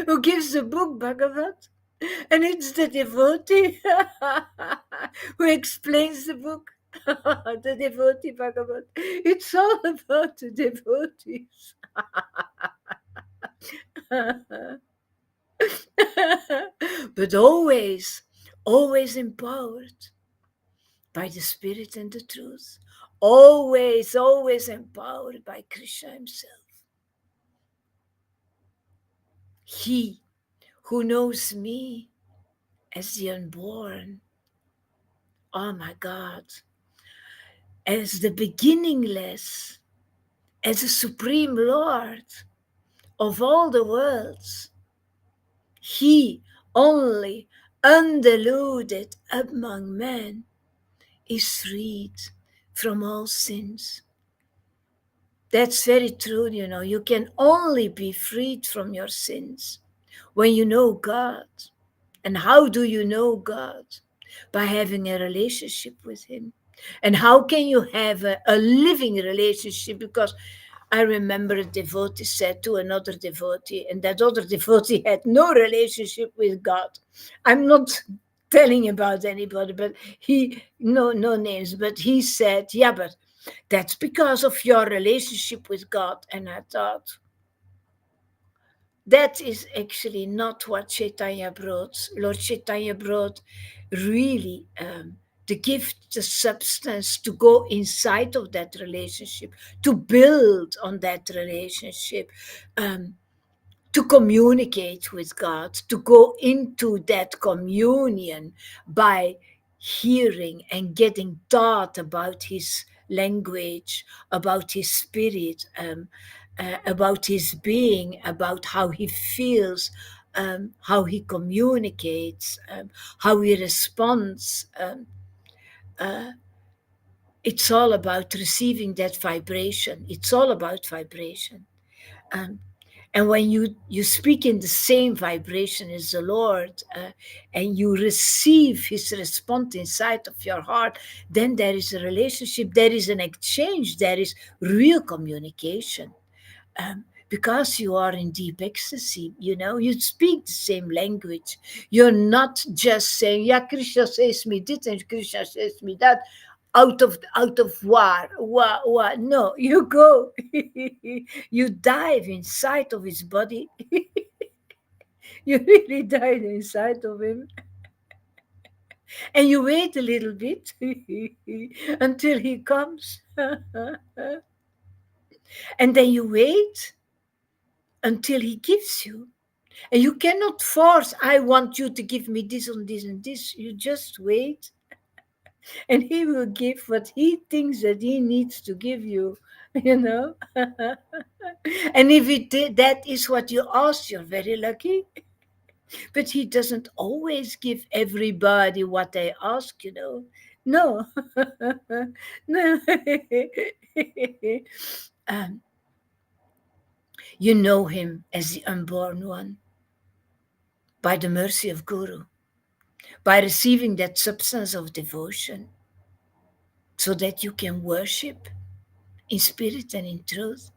who gives the book Bhagavat. And it's the devotee who explains the book, the devotee Bhagavat. It's all about the devotees. But always, always empowered by the Spirit and the truth. Always, always empowered by Krishna himself. He who knows me as the unborn, oh my God, as the beginningless, as the Supreme Lord of all the worlds, he only undiluted among men is freed from all sins. That's very true, you know. You can only be freed from your sins when you know God. And how do you know God? By having a relationship with Him. And how can you have a living relationship? Because I remember a devotee said to another devotee, and that other devotee had no relationship with God. I'm not telling about anybody, but no names, but he said, yeah, but that's because of your relationship with God. And I thought, that is actually not what Chaitanya brought. Lord Chaitanya brought really the gift, the substance to go inside of that relationship, to build on that relationship, to communicate with God, to go into that communion by hearing and getting taught about His language, about His spirit, about His being, about how He feels, how He communicates, how He responds. It's all about receiving that vibration. It's all about vibration. Um, and when you speak in the same vibration as the Lord, and you receive His response inside of your heart, then there is a relationship, there is an exchange, there is real communication. Because you are in deep ecstasy, you know, you speak the same language. You're not just saying, yeah, Krishna says me this and Krishna says me that, out of war. No, you go, you dive inside of his body. You really dive inside of him, and you wait a little bit until he comes, and then you wait until he gives you. And you cannot force, I want you to give me this and this and this. You just wait, and he will give what he thinks that he needs to give you, you know. And if that is what you ask, you're very lucky. But he doesn't always give everybody what they ask, you know. No. No. um, you know him as the unborn one by the mercy of Guru, by receiving that substance of devotion, so that you can worship in spirit and in truth.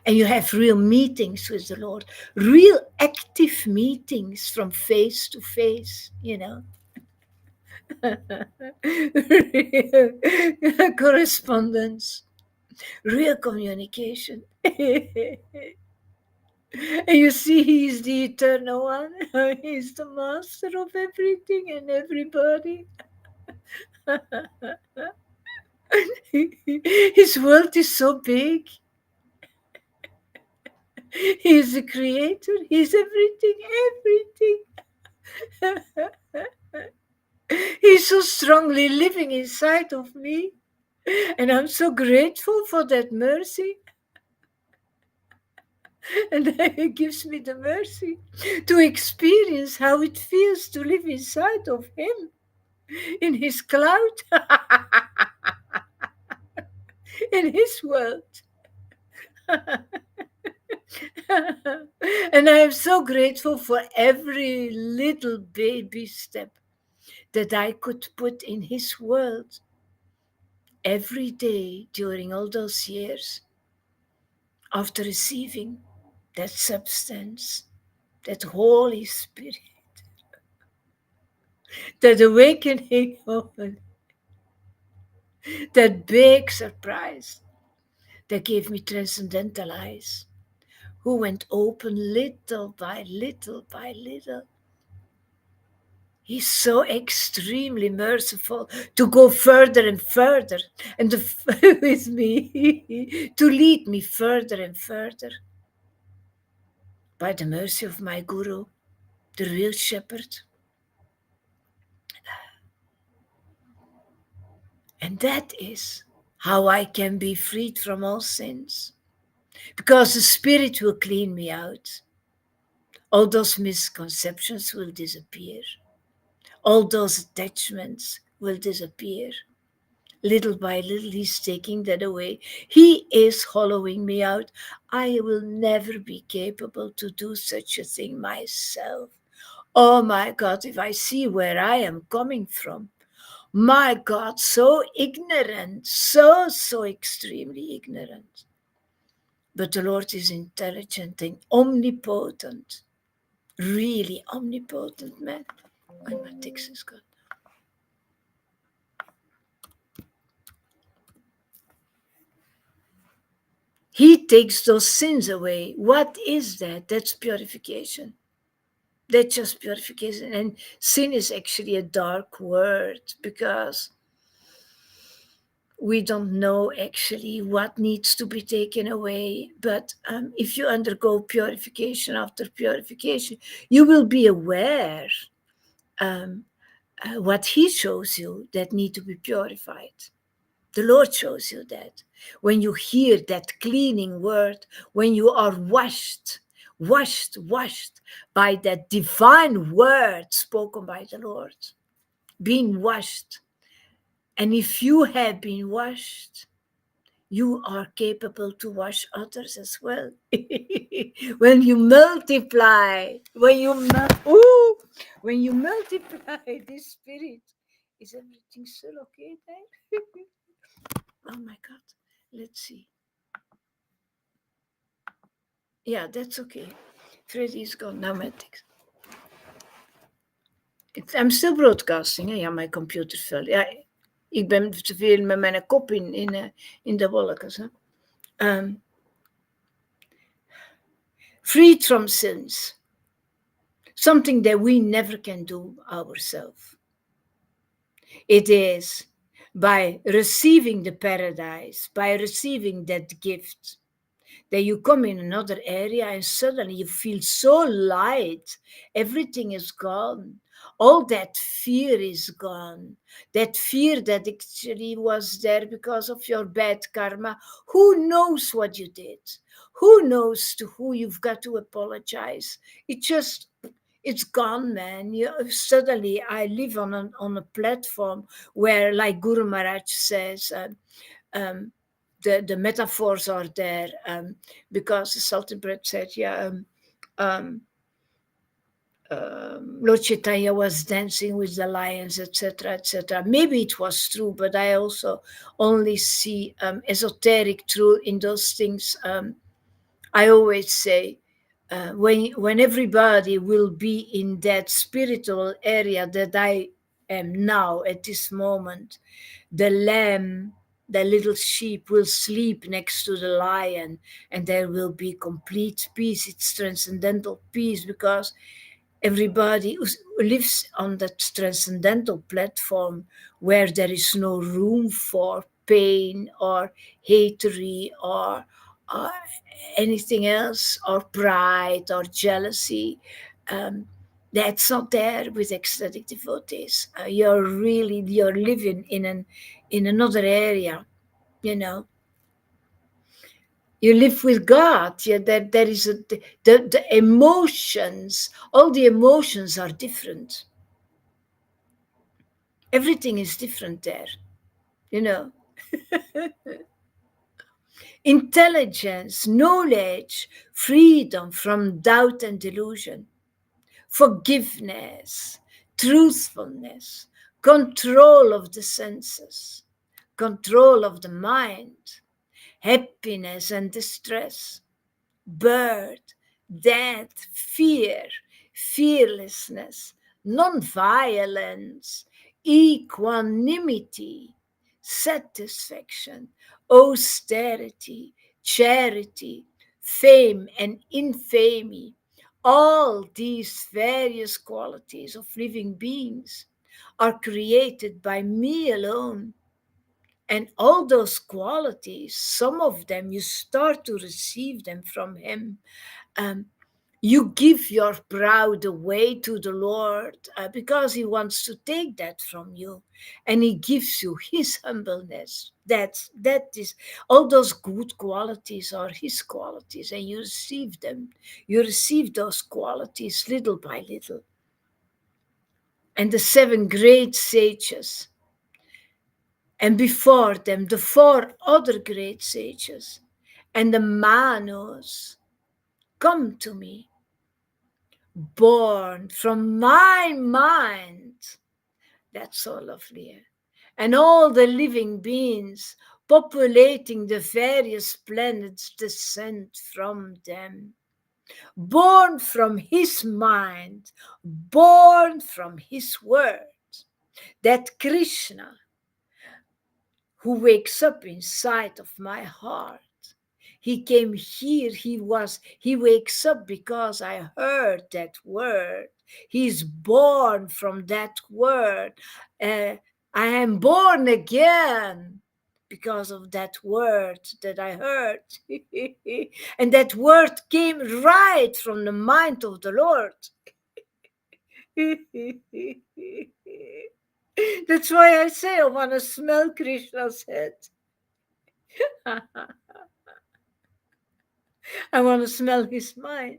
And you have real meetings with the Lord, real active meetings from face to face, you know. Real correspondence, real communication. And you see, He's the eternal one. He's the master of everything and everybody. His world is so big. He is the creator. He's everything, everything. He's so strongly living inside of me. And I'm so grateful for that mercy. And He gives me the mercy to experience how it feels to live inside of Him, in His cloud, in His world. And I am so grateful for every little baby step that I could put in His world every day during all those years. after receiving that substance, that Holy Spirit, that awakening moment, that big surprise that gave me transcendental eyes, who went open little by little by little. He's so extremely merciful to go further and further and with me, to lead me further and further. By the mercy of my Guru, the real shepherd. And that is how I can be freed from all sins. Because the Spirit will clean me out. All those misconceptions will disappear. All those attachments will disappear. Little by little, He's taking that away. He is hollowing me out. I will never be capable to do such a thing myself. Oh my God, if I see where I am coming from, my God, so ignorant, so extremely ignorant. But the Lord is intelligent and omnipotent, really omnipotent, man. And my text is good. He takes those sins away. What is that? That's purification. That's just purification. And sin is actually a dark word because we don't know actually what needs to be taken away. But if you undergo purification after purification, you will be aware what He shows you that need to be purified. The Lord shows you that. When you hear that cleaning word, when you are washed by that divine word spoken by the Lord, being washed. And if you have been washed, you are capable to wash others as well. When you multiply, when you multiply this Spirit, is everything still okay there? Oh my God, let's see. Yeah, that's okay. Freddy is gone. Now my text. I'm still broadcasting. Ja, mijn computer veel. Ja, ik ben te veel met mijn kop in de wolken. Freed from sins. Something that we never can do ourselves. It is by receiving the paradise, by receiving that gift, that you come in another area and suddenly you feel so light. Everything is gone. All that fear is gone. That fear that actually was there because of your bad karma. Who knows what you did? Who knows to who you've got to apologize? It's gone, man. Suddenly I live on a platform where, like Guru Maharaj says, the metaphors are there, because the Sultan Bread said, Lord Chaitanya was dancing with the lions, etc., etc. Maybe it was true, but I also only see esoteric truth in those things. I always say, when everybody will be in that spiritual area that I am now at this moment, the lamb, the little sheep, will sleep next to the lion, and there will be complete peace. It's transcendental peace because everybody who lives on that transcendental platform where there is no room for pain or hatred or anything else, or pride or jealousy. That's not there with ecstatic devotees. You're living in another area, you know. You live with God. Yeah, there is the emotions. All the emotions are different. Everything is different there, you know. Intelligence, knowledge, freedom from doubt and delusion, forgiveness, truthfulness, control of the senses, control of the mind, happiness and distress, birth, death, fear, fearlessness, non-violence, equanimity, satisfaction, austerity, charity, fame and infamy. All these various qualities of living beings are created by me alone. And all those qualities, some of them, you start to receive them from Him. Um, you give your proud away to the Lord because He wants to take that from you, and He gives you His humbleness. That is, all those good qualities are His qualities, and you receive them. You receive those qualities little by little. And the seven great sages, and before them the four other great sages, and the Manus, come to me, born from my mind. That's so lovely. Eh? And all the living beings populating the various planets descend from them. Born from His mind, born from His word. That Krishna, who wakes up inside of my heart. He came here, he wakes up because I heard that word. He's born from that word. I am born again because of that word that I heard. And that word came right from the mind of the Lord. That's why I say I want to smell Krishna's head. I want to smell his mind.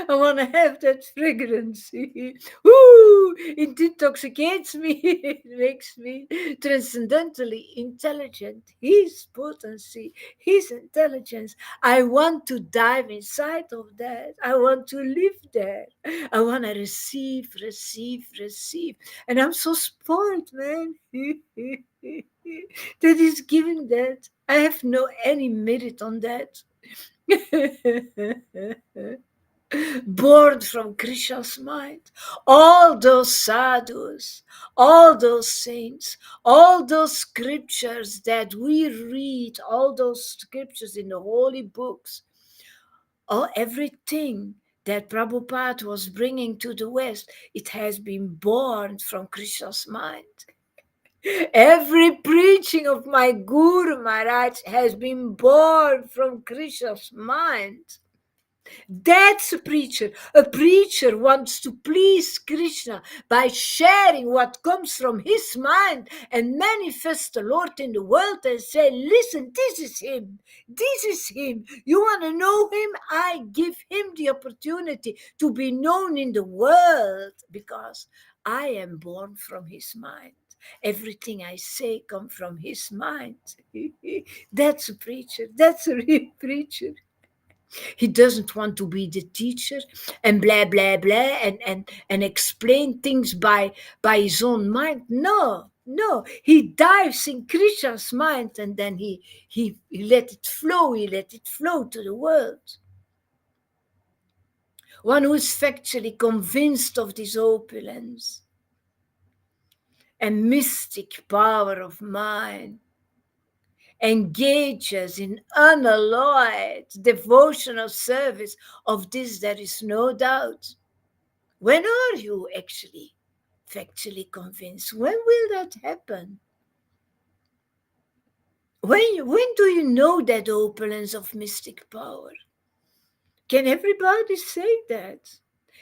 I want to have that fragrance. Ooh, it intoxicates me. It makes me transcendently intelligent. His potency, his intelligence. I want to dive inside of that. I want to live there. I want to receive, receive, receive. And I'm so spoiled, man. That is giving that. I have no any merit on that. Born from Krishna's mind, all those sadhus, all those saints, all those scriptures that we read, all those scriptures in the holy books, everything that Prabhupada was bringing to the West, it has been born from Krishna's mind. Every preaching of my Guru Maharaj has been born from Krishna's mind. That's a preacher. A preacher wants to please Krishna by sharing what comes from his mind and manifest the Lord in the world and say, listen, this is him. This is him. You want to know him? I give him the opportunity to be known in the world because I am born from his mind. Everything I say comes from his mind. That's a preacher. That's a real preacher. He doesn't want to be the teacher and blah blah blah and explain things by his own mind. No, he dives in Krishna's mind and then he let it flow. He let it flow to the world. One who is factually convinced of this opulence and mystic power of mind engages in unalloyed devotional service. Of this there is no doubt. When are you actually factually convinced? When will that happen? When do you know that opulence of mystic power? Can everybody say that?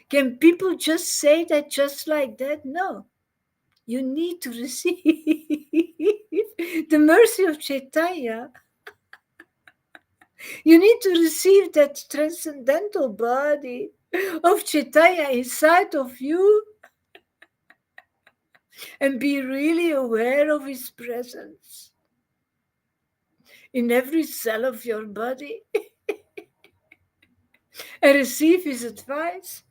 Can people just say that just like that? No. You need to receive the mercy of Chaitanya. You need to receive that transcendental body of Chaitanya inside of you and be really aware of his presence in every cell of your body and receive his advice.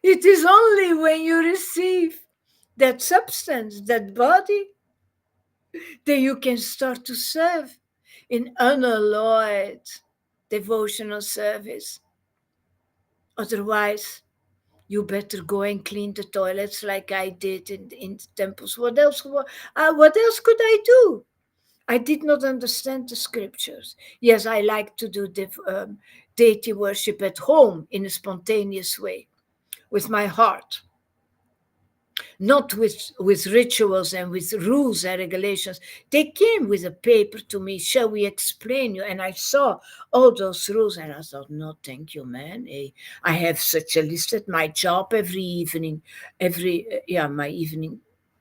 It is only when you receive that substance, that body, then you can start to serve in unalloyed devotional service. Otherwise, you better go and clean the toilets like I did in the temples. What else could I do? I did not understand the scriptures. Yes, I like to do deity worship at home in a spontaneous way with my heart, not with rituals and with rules and regulations. They came with a paper to me, shall we explain you? And I saw all those rules and I thought, no, thank you, man. I have such a list at my job every evening, my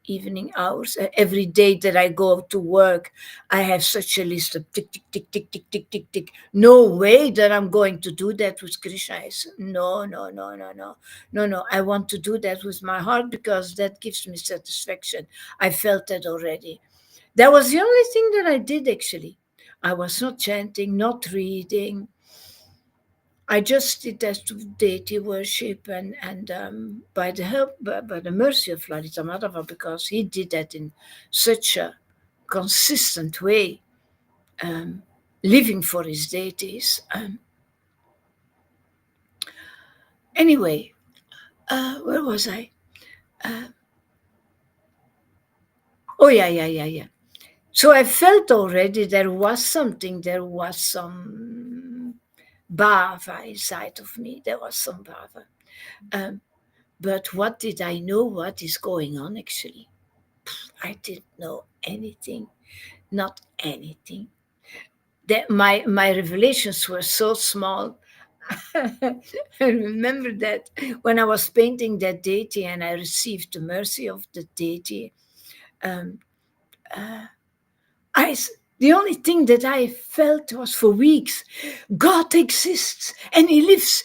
evening hours. Every day that I go to work, I have such a list of tick, tick, tick, tick, tick, tick, tick, tick. No way that I'm going to do that with Krishna. I said, no, no, no, no, no. No, no, I want to do that with my heart because that gives me satisfaction. I felt that already. That was the only thing that I did actually. I was not chanting, not reading. I just did that to deity worship and by the help, by the mercy of Lalita Madhava, because he did that in such a consistent way, living for his deities. Anyway, where was I? Oh, yeah. So I felt already there was something, there was some bhava inside of me. There was some bhava. But what did I know? What is going on actually? I didn't know anything, not anything. My revelations were so small. I remember that when I was painting that deity and I received the mercy of the deity, um, the only thing that I felt was for weeks, God exists and he lives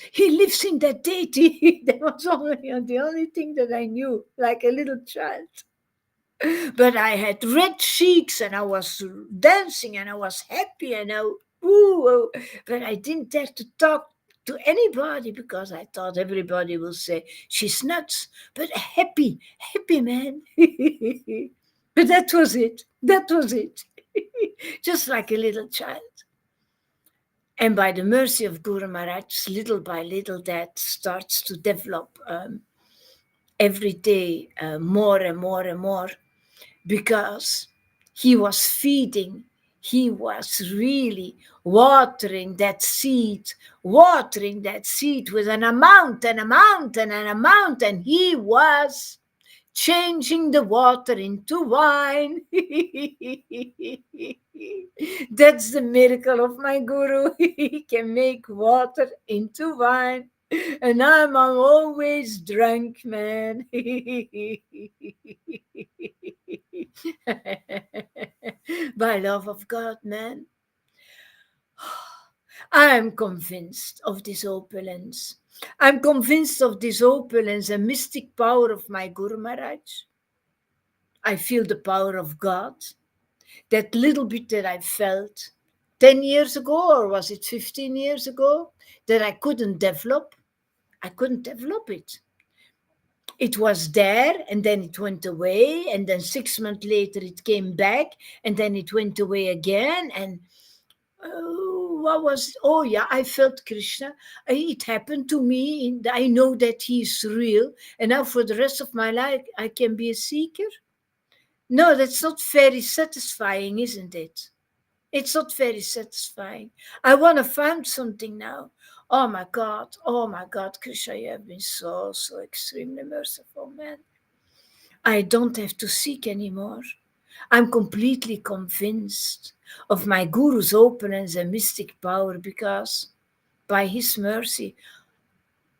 in that deity. That was the only thing that I knew, like a little child. But I had red cheeks and I was dancing and I was happy and but I didn't dare to talk to anybody because I thought everybody will say she's nuts. But happy man. But that was it. That was it. Just like a little child. And by the mercy of Guru Maharaj, little by little, that starts to develop every day more and more and more, because he was feeding, he was really watering that seed with an amount and amount and an amount, and he was changing the water into wine. That's the miracle of my guru. He can make water into wine. And I'm always drunk, man. By love of God, man. I'm convinced of this opulence. I'm convinced of this opulence and mystic power of my Guru Maharaj. I feel the power of God. That little bit that I felt 10 years ago, or was it 15 years ago, that I couldn't develop it. It was there and then it went away, and then 6 months later it came back and then it went away again. And I felt Krishna. It happened to me. I know that he is real, and now for the rest of my life I can be a seeker. No, that's not very satisfying, isn't it? It's not very satisfying. I want to find something now. Oh my God, Krishna, you have been so extremely merciful, man. I don't have to seek anymore. I'm completely convinced of my Guru's openness and mystic power, because by his mercy,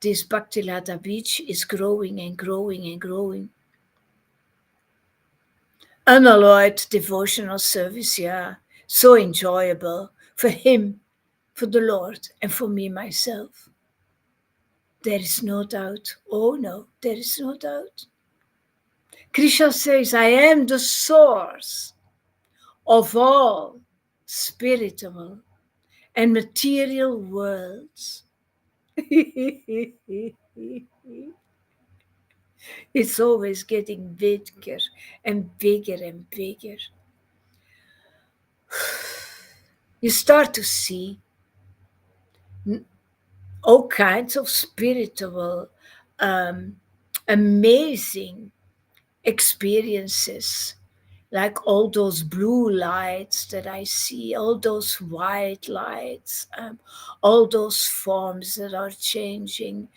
this Bhakti Lata Beach is growing and growing and growing. Unalloyed devotional service, yeah, so enjoyable for him, for the Lord, and for me myself. There is no doubt. Oh no, there is no doubt. Krishna says, I am the source of all spiritual and material worlds. It's always getting bigger and bigger and bigger. you start to see all kinds of spiritual, um, amazing experiences, like all those blue lights that I see, all those white lights, all those forms that are changing,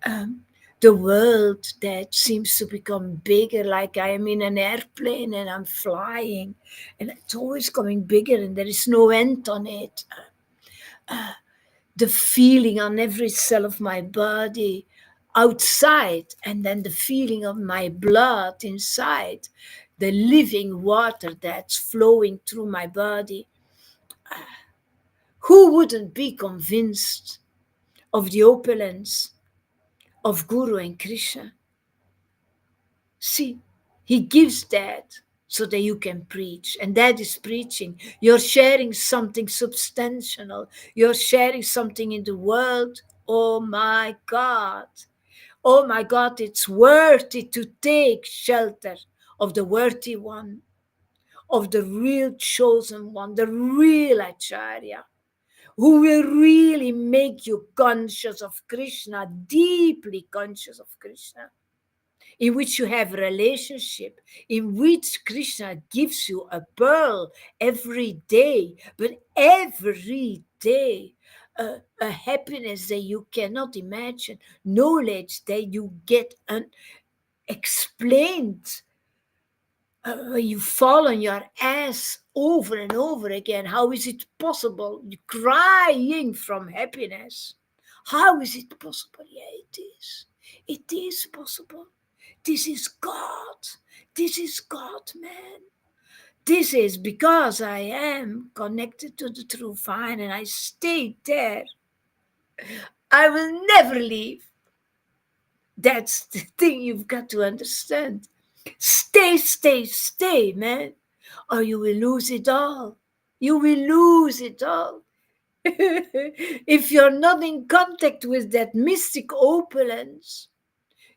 um, the world that seems to become bigger, like I am in an airplane and I'm flying, and it's always coming bigger and there is no end on it. The feeling on every cell of my body outside, and then the feeling of my blood inside, the living water that's flowing through my body. Who wouldn't be convinced of the opulence of Guru and Krishna? See, he gives that so that you can preach. And that is preaching. You're sharing something substantial. You're sharing something in the world. Oh my God. Oh my God, it's worthy to take shelter of the worthy one, of the real chosen one, the real Acharya, who will really make you conscious of Krishna, deeply conscious of Krishna, in which you have a relationship, in which Krishna gives you a pearl every day, but every day. A happiness that you cannot imagine, knowledge that you get unexplained, when you fall on your ass over and over again. How is it possible? You're crying from happiness. How is it possible? Yeah, it is. It is possible. This is God. This is God, man. This is because I am connected to the true vine and I stay there. I will never leave. That's the thing you've got to understand. Stay, stay, stay, man, or you will lose it all. You will lose it all. If you're not in contact with that mystic opulence,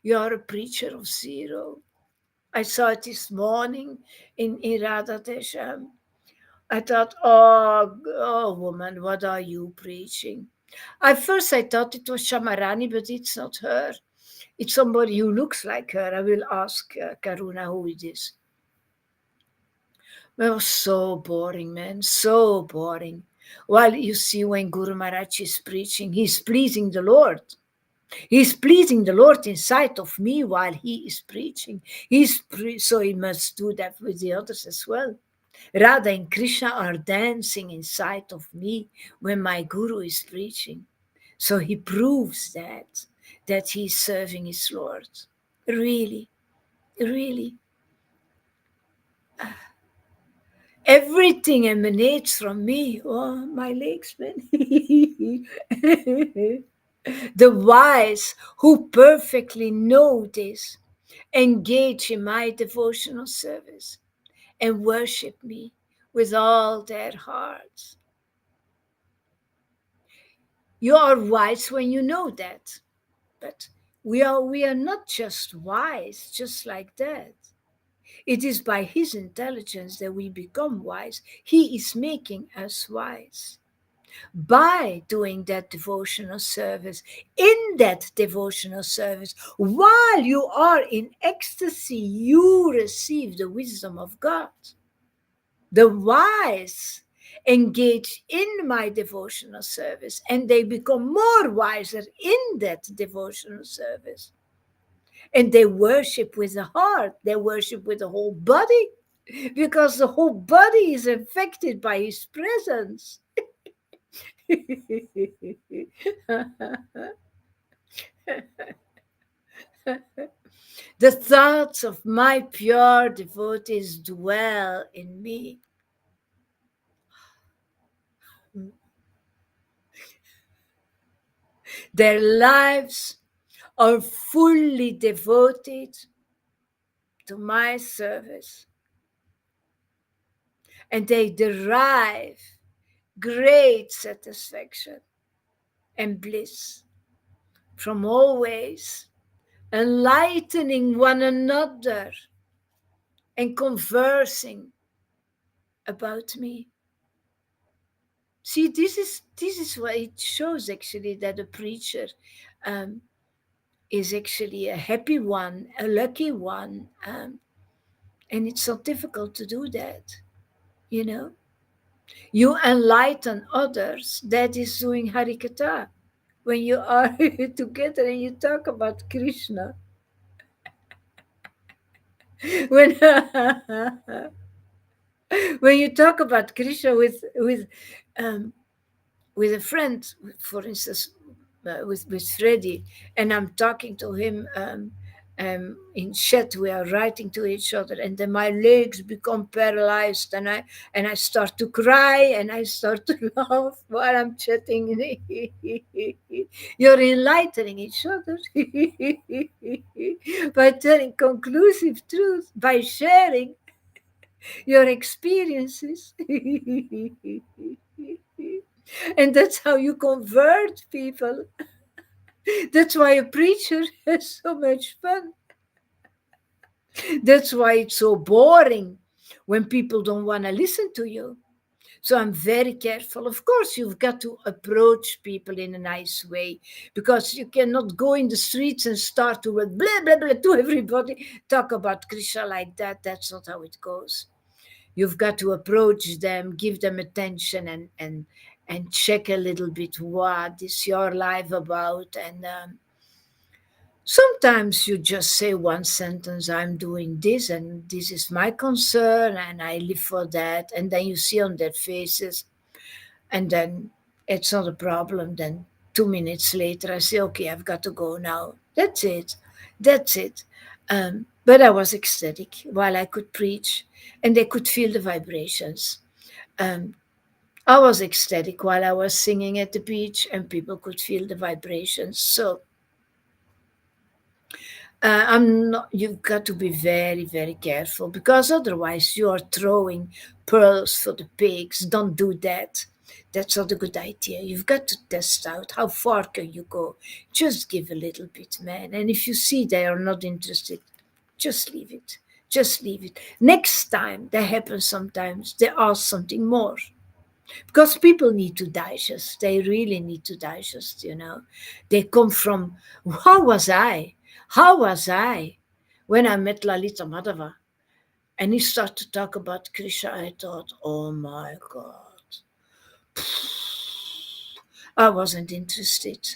you're a preacher of zero. I saw it this morning in Radha Tesham. I thought, oh, woman, what are you preaching? At first, I thought it was Shamarani, but it's not her. It's somebody who looks like her. I will ask Karuna who it is. It was so boring, man, so boring. Well, you see, when Guru Maharaj is preaching, he's pleasing the Lord. He's pleasing the Lord inside of me while he is preaching. So he must do that with the others as well. Radha and Krishna are dancing inside of me when my Guru is preaching. So he proves that he's serving his Lord. Really, really. Everything emanates from me. Oh, my legs, man. The wise who perfectly know this engage in my devotional service and worship me with all their hearts. You are wise when you know that, but we are not just wise just like that. It is by his intelligence that we become wise. He is making us wise by doing that devotional service. In that devotional service, while you are in ecstasy, you receive the wisdom of God. The wise engage in my devotional service and they become more wiser in that devotional service. And they worship with the heart, they worship with the whole body, because the whole body is affected by his presence. The thoughts of my pure devotees dwell in me. Their lives are fully devoted to my service, and they derive great satisfaction and bliss from always enlightening one another and conversing about me. See, this is what it shows actually, that a preacher um, is actually a happy one, a lucky one, and it's so difficult to do that. You know, you enlighten others. That is doing harikata. When you are together and you talk about Krishna, when when you talk about Krishna um, with a friend, for instance, with Freddie, and I'm talking to him in chat. We are writing to each other, and then my legs become paralyzed, and I start to cry, and I start to laugh while I'm chatting. You're enlightening each other by telling conclusive truth, by sharing your experiences. And that's how you convert people. That's why a preacher has so much fun. That's why it's so boring when people don't want to listen to you. So I'm very careful. Of course, you've got to approach people in a nice way, because you cannot go in the streets and start to blah, blah, blah to everybody, talk about Krishna like that. That's not how it goes. You've got to approach them, give them attention, and check a little bit what is your life about. And sometimes you just say one sentence, I'm doing this, and this is my concern, and I live for that. And then you see on their faces, and then it's not a problem. Then 2 minutes later, I say, okay, I've got to go now. That's it. That's it. But I was ecstatic while I could preach, and they could feel the vibrations. Um, I was ecstatic while I was singing at the beach, and people could feel the vibrations. So I'm not. You've got to be very, very careful, because otherwise you are throwing pearls for the pigs. Don't do that. That's not a good idea. You've got to test out how far can you go. Just give a little bit, man. And if you see they are not interested, just leave it. Just leave it. Next time that happens, sometimes they ask something more, because people need to digest. They really need to digest. They come from, how was I? How was I when I met Lalita Madhava? And he started to talk about Krishna. I thought, oh my God, I wasn't interested.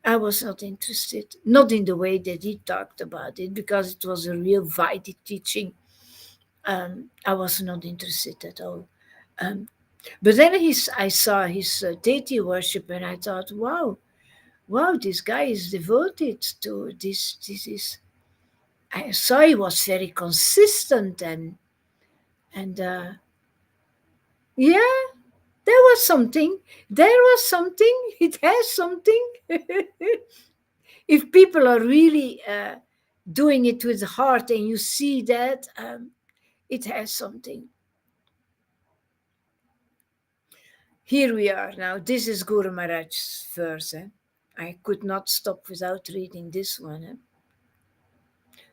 I was not interested, not in the way that he talked about it, because it was a real Vedic teaching. I was not interested at all. Um, but then I saw his deity worship, and I thought, wow, wow, this guy is devoted to this. This is. I saw he was very consistent, and yeah, there was something. There was something. It has something. If people are really doing it with the heart, and you see that, it has something. Here we are now. This is Guru Maharaj's verse. I could not stop without reading this one.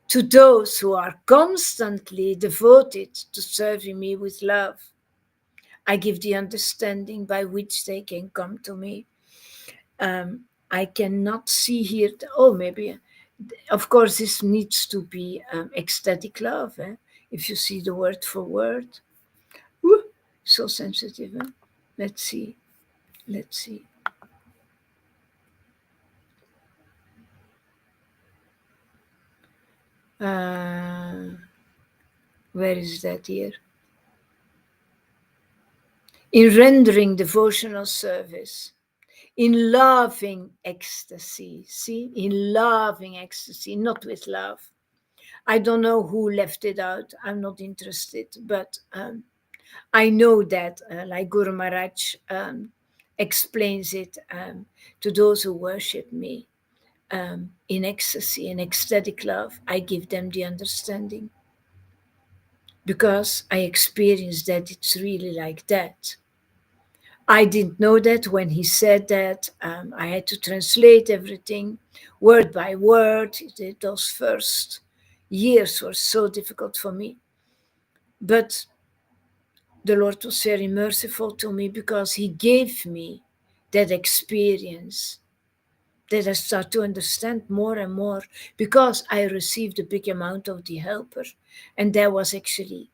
To those who are constantly devoted to serving me with love, I give the understanding by which they can come to me. I cannot see here. Maybe, of course, this needs to be ecstatic love. If you see the word for word, whew, so sensitive. Let's see. Let's see. Where is that here? In rendering devotional service, in loving ecstasy. See, in loving ecstasy, not with love. I don't know who left it out. I'm not interested, but I know that, like Guru Maharaj explains it, to those who worship me in ecstasy, in ecstatic love, I give them the understanding, because I experienced that it's really like that. I didn't know that when he said that. I had to translate everything word by word. Those first years were so difficult for me. But the Lord was very merciful to me because he gave me that experience that I start to understand more and more because I received a big amount of the helper. And that was actually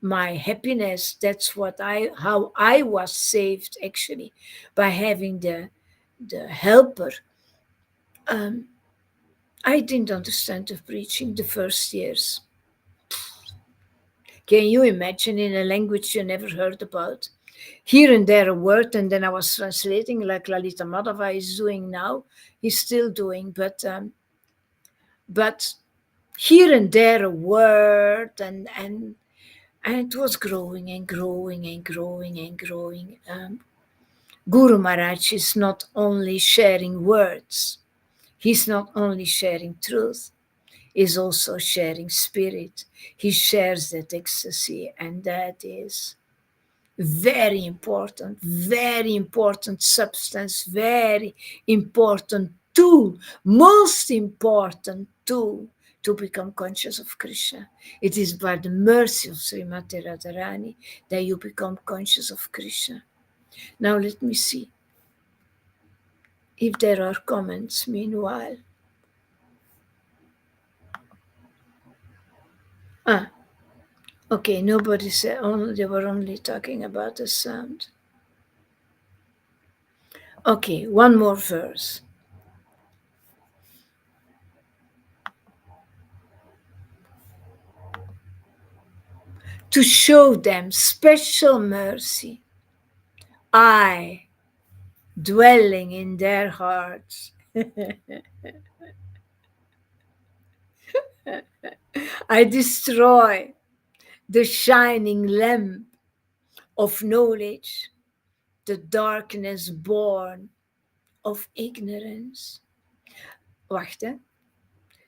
my happiness. That's how I was saved actually, by having the helper. I didn't understand the preaching the first years. Can you imagine, in a language you never heard about? Here and there a word, and then I was translating like Lalita Madhava is doing now. He's still doing, but here and there a word, and it was growing and growing and growing and growing. Guru Maharaj is not only sharing words, he's not only sharing truth, he's also sharing spirit. He shares that ecstasy, and that is very important substance, very important tool, most important tool to become conscious of Krishna. It is by the mercy of Srimati Radharani that you become conscious of Krishna. Now let me see if there are comments meanwhile. Okay, nobody said, they were only talking about the sound. Okay, one more verse. To show them special mercy, I, dwelling in their hearts, I destroy the shining lamp of knowledge, the darkness born of ignorance. Wacht, hè?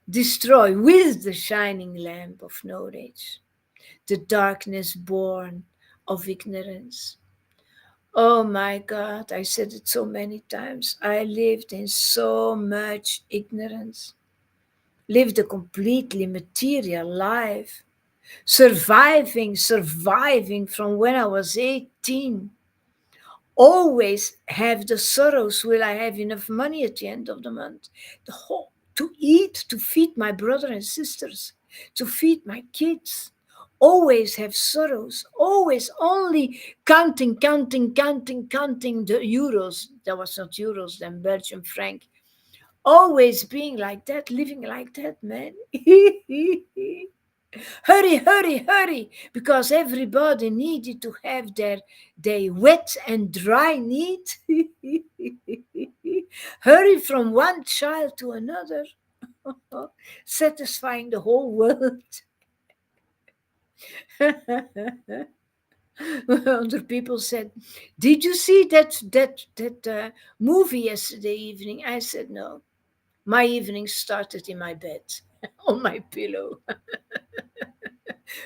Destroy with the shining lamp of knowledge the darkness born of ignorance. Oh my God, I said it so many times. I lived in so much ignorance, lived a completely material life, surviving from when I was 18. Always have the sorrows. Will I have enough money at the end of the month? To eat, to feed my brother and sisters, to feed my kids. Always have sorrows, always only counting the euros. That was not euros, then Belgian franc. Always being like that, living like that, man. Hurry, because everybody needed to have their wet and dry need. Hurry from one child to another, satisfying the whole world. Other people said, "Did you see that movie yesterday evening?" I said, "No. My evening started in my bed, on my pillow."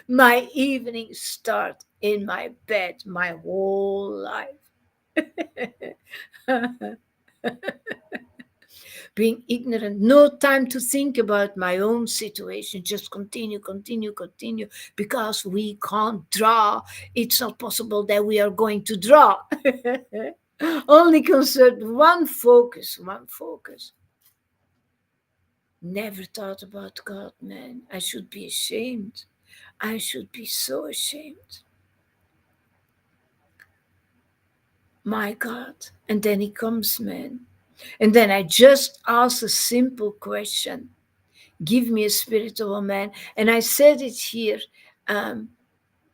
My evenings start in my bed, my whole life. Being ignorant, no time to think about my own situation, just continue, because we can't draw. It's not possible that we are going to draw. Only concerned, one focus. Never thought about God, man. I should be ashamed. I should be so ashamed. My God. And then he comes, man. And then I just ask a simple question. Give me a spiritual man. And I said it here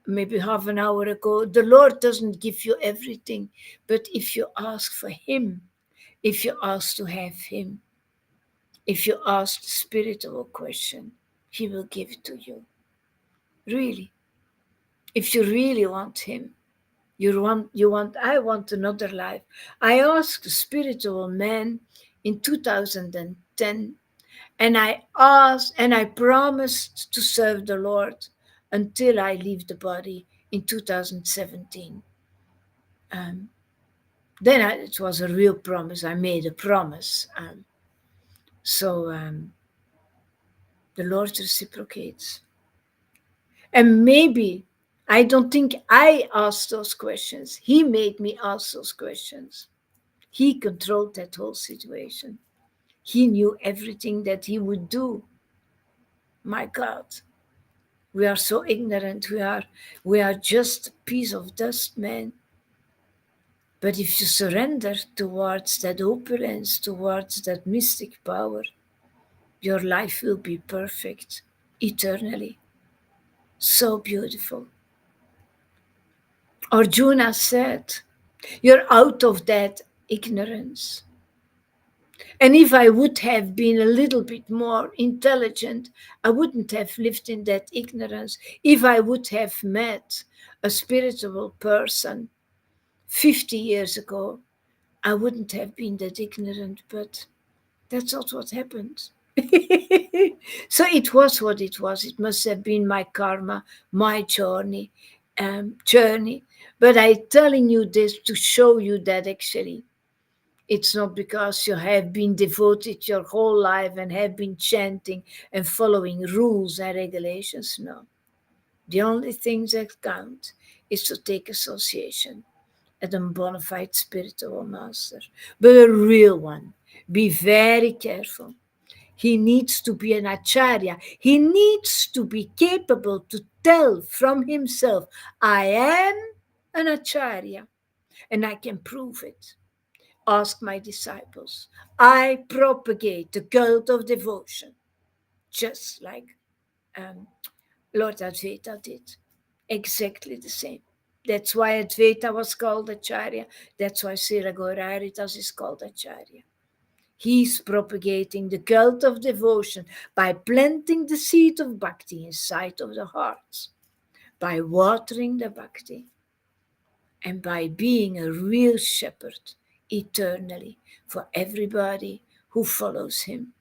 maybe half an hour ago. The Lord doesn't give you everything. But if you ask for him, if you ask to have him, if you ask the spiritual question, he will give it to you. Really. If you really want him. I want another life. I asked a spiritual man in 2010, and I promised to serve the Lord until I leave the body in 2017. It was a real promise. I made a promise. So the Lord reciprocates. And maybe I don't think I asked those questions. He made me ask those questions. He controlled that whole situation. He knew everything that he would do. My God, we are so ignorant. We are just a piece of dust, man. But if you surrender towards that opulence, towards that mystic power, your life will be perfect eternally. So beautiful. Arjuna said, you're out of that ignorance. And if I would have been a little bit more intelligent, I wouldn't have lived in that ignorance. If I would have met a spiritual person 50 years ago, I wouldn't have been that ignorant, but that's not what happened. So it was what it was. It must have been my karma, my journey. But I'm telling you this to show you that actually it's not because you have been devoted your whole life and have been chanting and following rules and regulations. No. The only thing that count is to take association at a bona fide spiritual master, but a real one. Be very careful. He needs to be an acharya. He needs to be capable to tell from himself, I am an acharya, and I can prove it. Ask my disciples. I propagate the cult of devotion, just like um, Lord Advaita did. Exactly the same. That's why Advaita was called Acharya. That's why Srila Gauraritas is called Acharya. He's propagating the cult of devotion by planting the seed of bhakti inside of the hearts, by watering the bhakti, and by being a real shepherd eternally for everybody who follows him.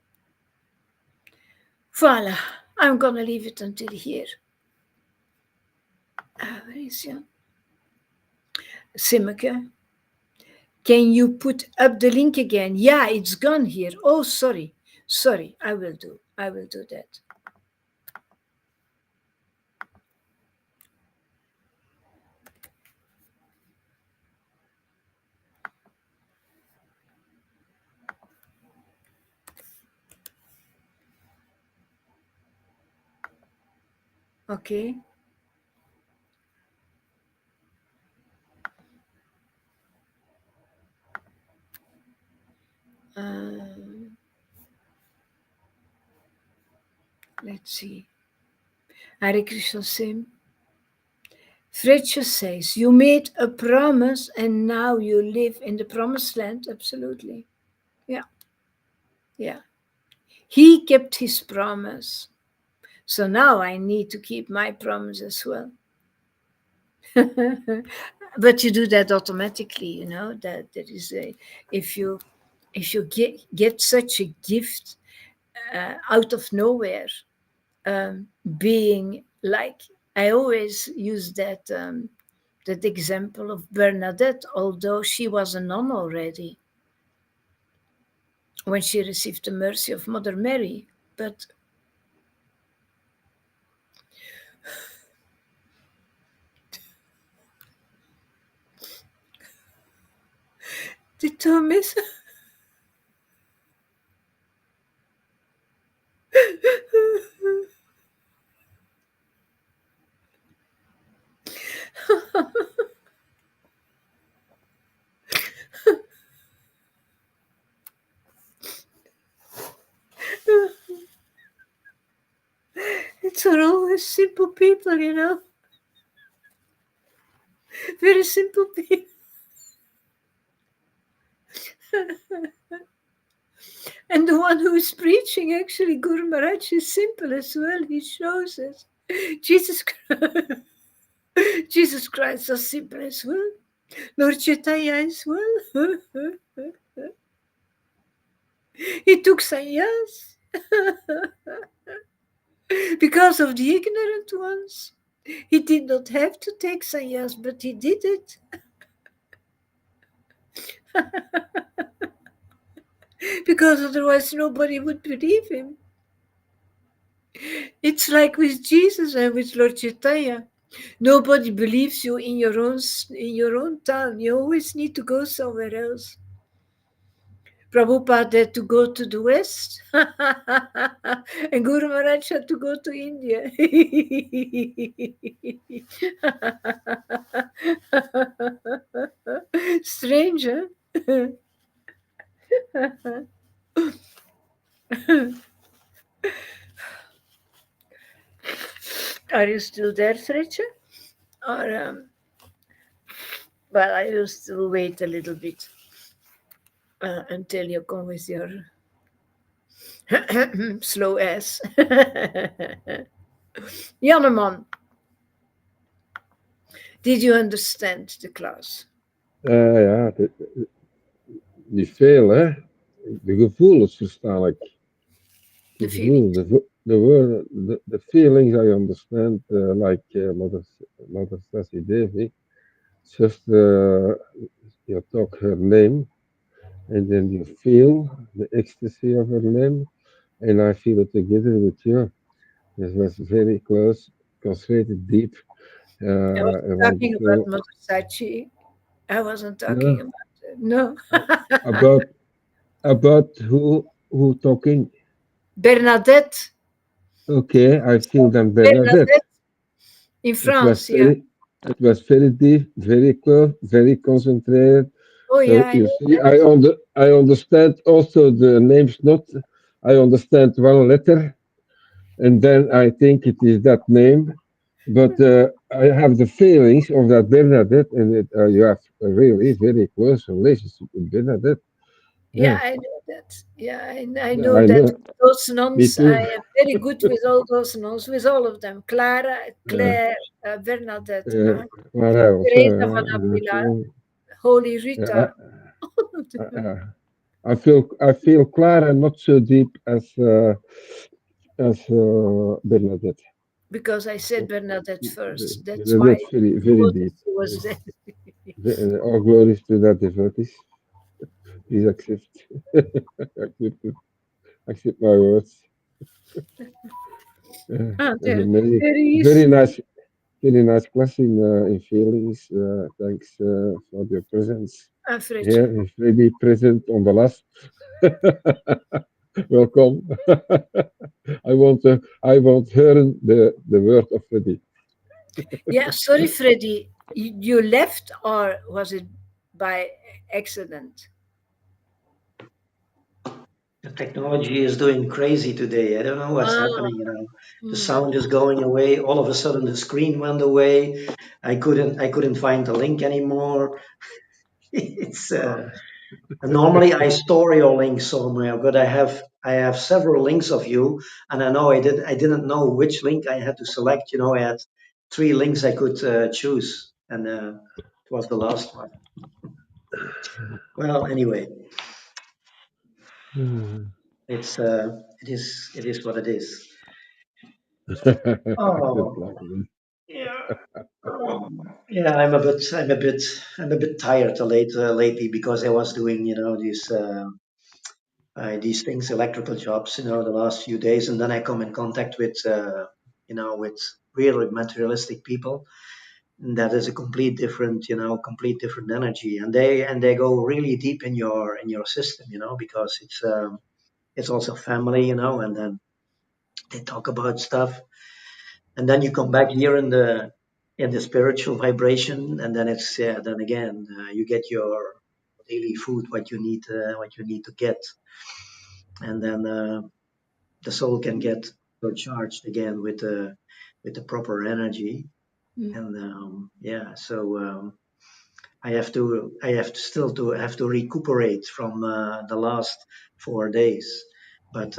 Voila, I'm gonna leave it until here. Where is he? Simmeke, can you put up the link again? Yeah, it's gone here. Oh, sorry. Sorry, I will do that. Okay. Let's see. Hare Krishna Sim. Fritje says, you made a promise and now you live in the promised land. Absolutely. Yeah. Yeah. He kept his promise. So now I need to keep my promise as well. But you do that automatically, you know, that there is a, if you get such a gift out of nowhere, being like, I always use that that example of Bernadette, although she was a nun already when she received the mercy of Mother Mary, but the term is it's for always simple people, you know, very simple people. And the one who is preaching, actually, Guru Maharaj, is simple as well. He shows us Jesus Christ. Jesus Christ is simple as well. Lord Chaitanya as well. He took sannyas because of the ignorant ones. He did not have to take sannyas, but he did it. Because otherwise nobody would believe him. It's like with Jesus and with Lord Chaitanya. Nobody believes you in your own town. You always need to go somewhere else. Prabhupada had to go to the West, and Guru Maharaj had to go to India. Strange, huh? Are you still there, Fritje? Or, well, I will still wait a little bit until you come with your slow ass. Janneman, did you understand the class? Ja, die veel, hè. De gevoelens verstaan ik. The The feeling. gevoel, the feelings I understand, like Mother Sassy Devi, just you talk her name, and then you feel the ecstasy of her name, and I feel it together with you. It was very close, concentrated, deep. I I wasn't want talking about to Mother Sachi. I wasn't talking know about it. No. about who talking. Bernadette. Okay, I feel them Bernadette. Bernadette in It was France, yeah. very, it was very deep, very close, very concentrated. Oh, yeah, So I you know see, that. I understand also the names. Not, I understand one letter, and then I think it is that name. But I have the feelings of that Bernadette, and you have a really very close relationship with Bernadette. Yeah, Yeah, I know that. Yeah, I yeah, know I that. know. Those Me nuns, I too. am very good with all those nuns, with all of them. Clara, Uh, Claire, Bernadette, what else? Teresa van Avila, Holy Yeah, Rita. I feel Clara not so deep as Bernadette. Because I said Not, Bernadette first. That's why Bernadette very very deep. she was Yes. there. All glories to that devotees. Please accept. accept, it. Accept my words. Ah, And there he very is. nice, very nice class in feelings. Thanks for your presence Fredje. here. Is really present on the last. Welcome. I want hear the word of Freddy. Yeah, sorry, Freddy. You left, or was it by accident? The technology is doing crazy today. I don't know what's Ah, happening. The hmm. sound is going away. All of a sudden, the screen went away. I couldn't find the link anymore. It's normally I store your links somewhere, but I have several links of you, and I didn't know which link I had to select. I had three links I could choose, and it was the last one. Well, anyway, it is what it is. Good Oh, luck. Man. yeah. Yeah, I'm a bit tired lately because I was doing, these things, electrical jobs, the last few days, and then I come in contact with really materialistic people. And that is a complete different energy, and they go really deep in your system, because it's also family, and then they talk about stuff, and then you come back here in the spiritual vibration, and then it's then again you get your daily food, what you need to get, and then the soul can get charged again with the proper energy, Hmm. and so I have to recuperate from the last 4 days, but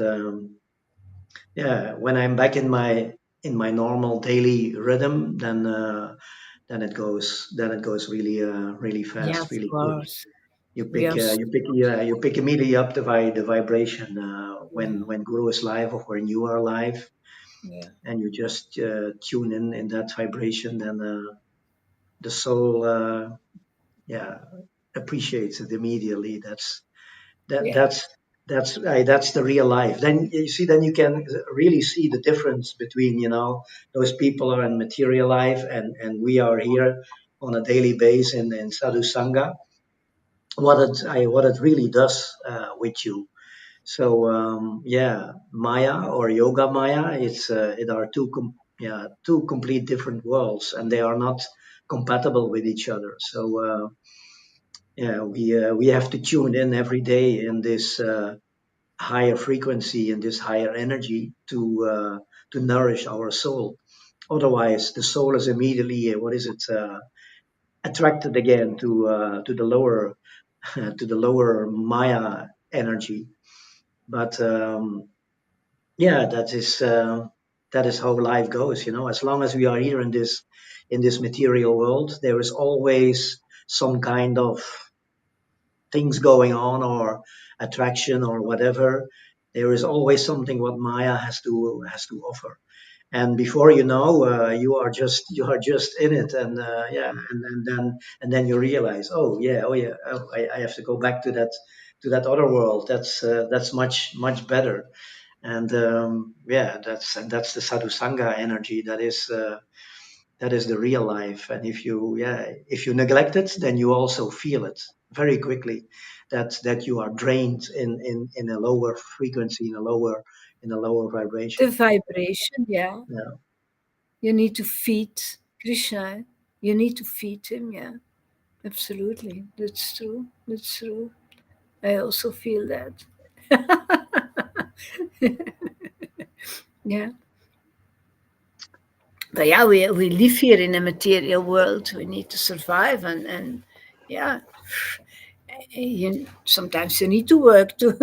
when I'm back in my normal daily rhythm, then it goes really Yeah, fast, of really quick. course. You We pick are. uh, you pick yeah, you pick immediately up the vibration Yeah, when Guru is live or when you are live, yeah, and you just tune in that vibration. Then the soul yeah appreciates it immediately. That yeah. that's That's the real life. Then you see, then you can really see the difference between, those people are in material life, and we are here on a daily basis in sadhu sangha. What it really does with you. So yeah, Maya or Yoga Maya, it are two complete different worlds, and they are not compatible with each other. So yeah, we have to tune in every day in this higher frequency and this higher energy to nourish our soul. Otherwise, the soul is immediately what is it attracted again to the lower to the lower Maya energy. But yeah, that is how life goes. As long as we are here in this material world, there is always some kind of things going on, or attraction, or whatever. There is always something what Maya has to offer. And before you know, you are just in it, and yeah, and then you realize, I have to go back to that other world. That's much better. And yeah, that's the sadhu sangha energy. That is the real life. And if you neglect it, then you also feel it very quickly, that you are drained in a lower frequency, in a lower The vibration. vibration, yeah. Yeah. You need to feed Krishna. You need to feed him, yeah. Absolutely. That's true. That's true. I also feel that. Yeah. But yeah, we live here in a material world. We need to survive, and yeah, sometimes you need to work to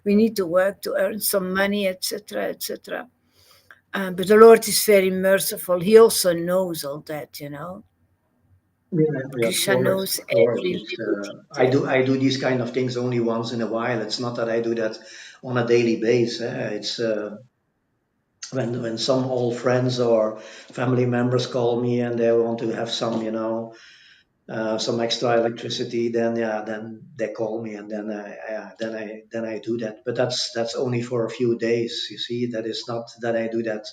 we need to work to earn some money, etc., etc. But the Lord is very merciful. He also knows all that. Yeah, yeah, of Krishna course, knows of course. every It's little I detail. do I do these kind of things only once in a while. It's not that I do that on a daily basis. It's when some old friends or family members call me and they want to have some extra electricity, then yeah, then they call me, and then I do that. But that's only for a few days. You see, that is not that I do that.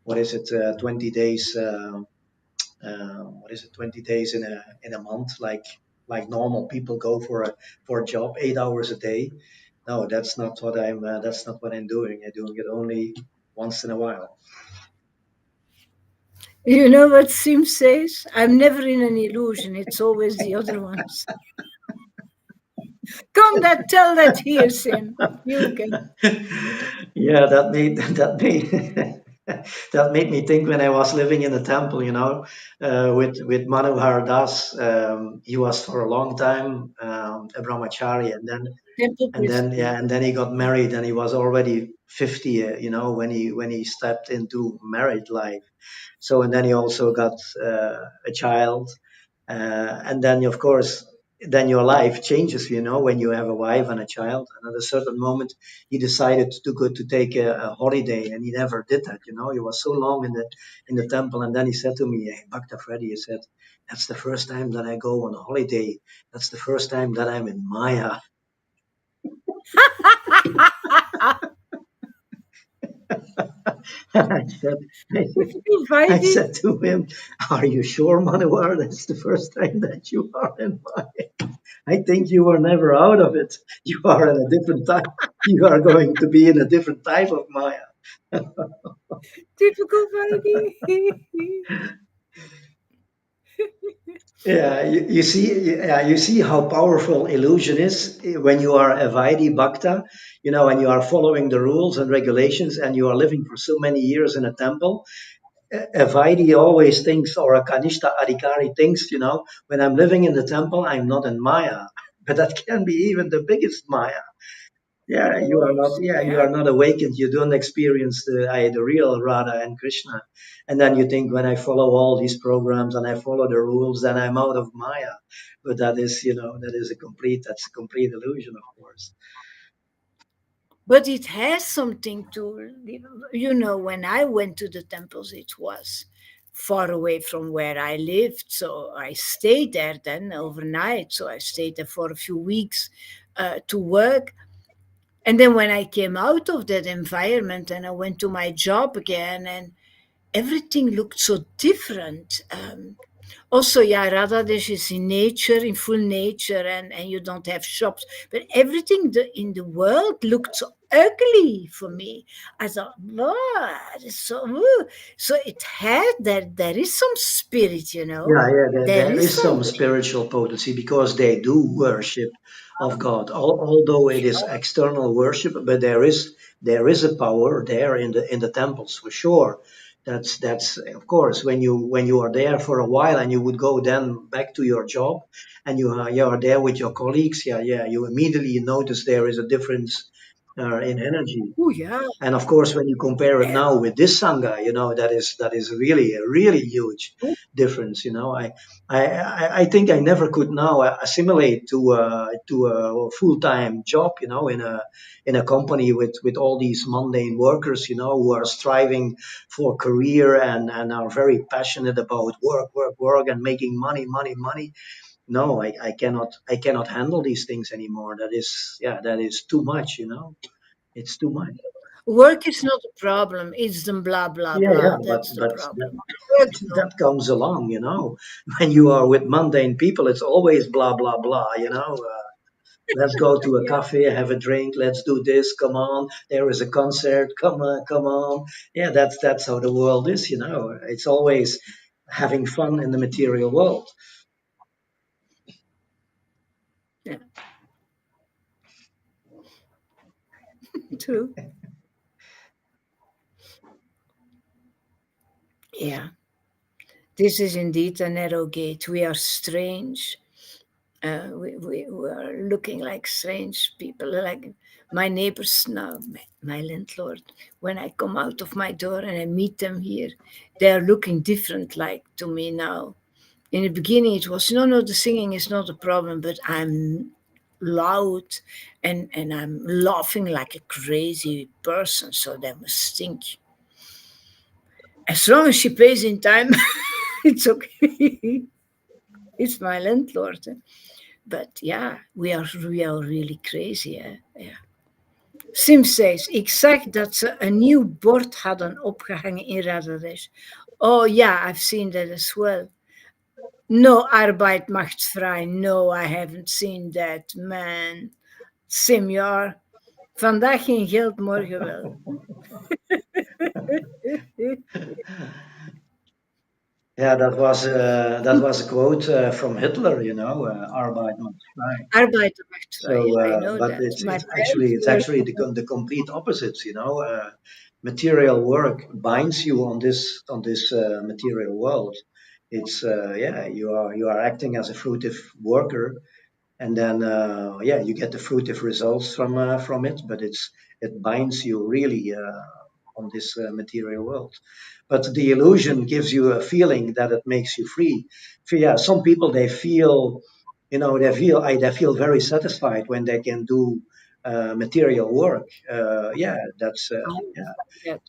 What is it? 20 days. What is it? 20 days in a month, like normal people go for a job, 8 hours a day. No, that's not what I'm doing. I'm doing it only once in a while. You know what Sim says? I'm never in an illusion. It's always the other ones. Come, tell that here, Sim. You can. Yeah, that made me think when I was living in the temple, with Manohar Das. He was for a long time a brahmachari, Temple yeah, Christian. and then he got married, and he was already 50, when he stepped into married life. So, and then he also got a child, and then of course, then your life changes, when you have a wife and a child. And at a certain moment, he decided to take a holiday, and he never did that. He was so long in the temple, and then he said to me, "Hey, Bhakta Freddy," he said, "That's the first time that I go on a holiday. That's the first time that I'm in Maya." I said, I, I Heidi, said to him, "Are you sure, Manohar? That's the first time that you are in Maya. I think you were never out of it. You are in a different time. You are going to be in a different type of Maya." typical Heidi. Yeah, you see how powerful illusion is when you are a Vaidhi Bhakta, and you are following the rules and regulations, and you are living for so many years in a temple. A Vaidhi always thinks, or a Kanishta Adhikari thinks, when I'm living in the temple, I'm not in Maya. But that can be even the biggest Maya. Of Yeah, you are not. course, Yeah, you yeah. are not awakened. You don't experience the real Radha and Krishna. And then you think, when I follow all these programs and I follow the rules, then I'm out of Maya. But that's a complete illusion, of course. But it has something to, when I went to the temples, it was far away from where I lived. So I stayed there then overnight. So I stayed there for a few weeks to work. And then when I came out of that environment and I went to my job again, and everything looked so different. Also, yeah, Radhadesh is in nature, in full nature, and you don't have shops. But everything in the world looked so ugly for me. I thought, wow, so, so it had that there is some spirit, you know. Yeah, yeah, There there is is some something. spiritual potency because they do worship of God, although it is external worship, but there is a power there in the temples for sure. That's of course when you are there for a while and you would go then back to your job and you are there with your colleagues. Yeah, yeah, you immediately notice there is a difference in energy. Oh, yeah. And of course, when you compare it Yeah. now with this sangha, that is really a really huge Oh, difference. I think I never could now assimilate to a full time job. In a company with all these mundane workers. Who are striving for career and are very passionate about work, work, work, and making money, money, money. No, I cannot handle these things anymore. That is too much. It's too much. work is not a problem. It's the blah, blah, Yeah, yeah, blah. but That's the but problem. that, Work, no. that comes along. When you are with mundane people, it's always blah blah blah. Let's go to a Yeah. cafe, have a drink. Let's do this. Come on, there is a concert. Come on, come on. Yeah, that's how the world is. It's always having fun in the material world. Yeah. True. Yeah. This is indeed a narrow gate. We are strange. We are looking like strange people. Like my neighbors now, my landlord. When I come out of my door and I meet them here, they are looking different, like to me now. In the beginning, it was no, the singing is not a problem, but I'm loud and I'm laughing like a crazy person, so they must think. As long as she pays in time, it's okay. It's my landlord. But yeah, we are really crazy. Ja. Sim says, ik zag dat ze een nieuw bord hadden opgehangen in Radhadesh. Oh yeah, I've seen that as well. No arbeid macht vrij. No, I haven't seen that, man. Sim, vandaag geen geld, morgen wel. Yeah, that was a quote from Hitler. Arbeit macht frei. Arbeider macht vrij. So, I know but that. it's My it's actually parents it's were. actually the complete opposites. Material work binds you on this material world. It's yeah, you are acting as a fruitive worker, and then yeah, you get the fruitive results from it, but it binds you really on this material world. But the illusion gives you a feeling that it makes you free. Yeah, some people they feel very satisfied when they can do material work. Yeah, that's I was yeah. like that.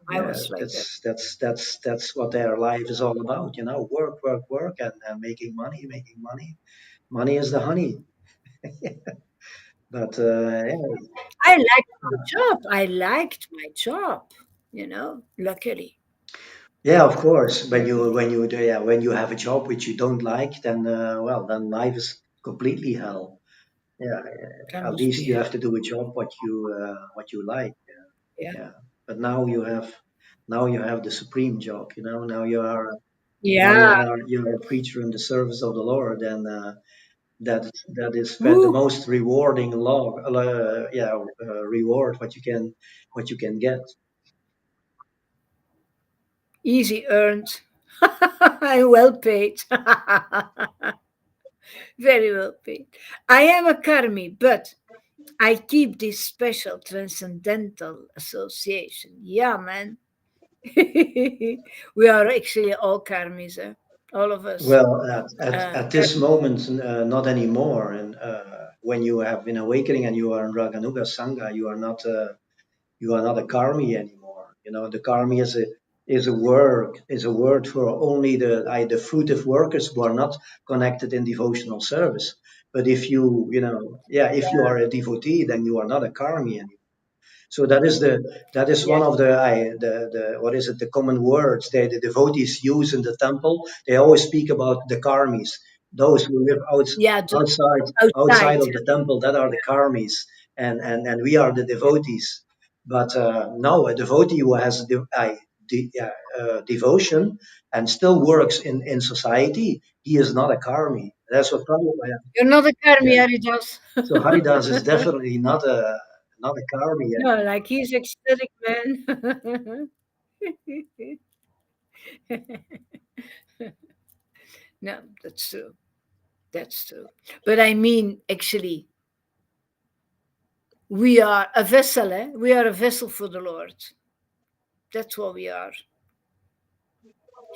I Yeah, was like that. that's what their life is all about. Work, work, work, and making money, making money. Money is the honey. But yeah, I liked my job. I liked my job, luckily. yeah, of course. When you Luckily. when you do, yeah, when you have a job which you don't like, then well, then life is completely hell. Yeah, That at must least be you hell. have to do a job what you like. Yeah. Yeah, but now you have the supreme job. Now you are now you Yeah. are you're a preacher in the service of the Lord, and that is the Woo. most rewarding reward what you can get. Easy earned. And well paid. Very well paid. I am a karmi, but I keep this special transcendental association. Yeah, man. We are actually all karmis, all of us. Well, at Kar- this moment, not anymore. And when you have been awakening and you are in Raganuga Sangha, you are not a karmi anymore. The karmi is a word for only the fruitive workers who are not connected in devotional service. But if you, yeah, if you are a devotee, then you are not a karmi anymore. So that is Yeah. one of the what is it, the common words the devotees use in the temple. They always speak about the karmis, those who live Yeah, outside outside. of the temple, that are the karmis, and we are the devotees. But no, a devotee who has devotion and still works in society, he is not a karmi. That's what Prabhupada. You're not a karmi, Yeah. Haridas. So Haridas is definitely not a karmi. No, like he's ecstatic, man. No, that's true. That's true. But I mean, actually, we are a vessel, eh? We are a vessel for the Lord. That's what we are.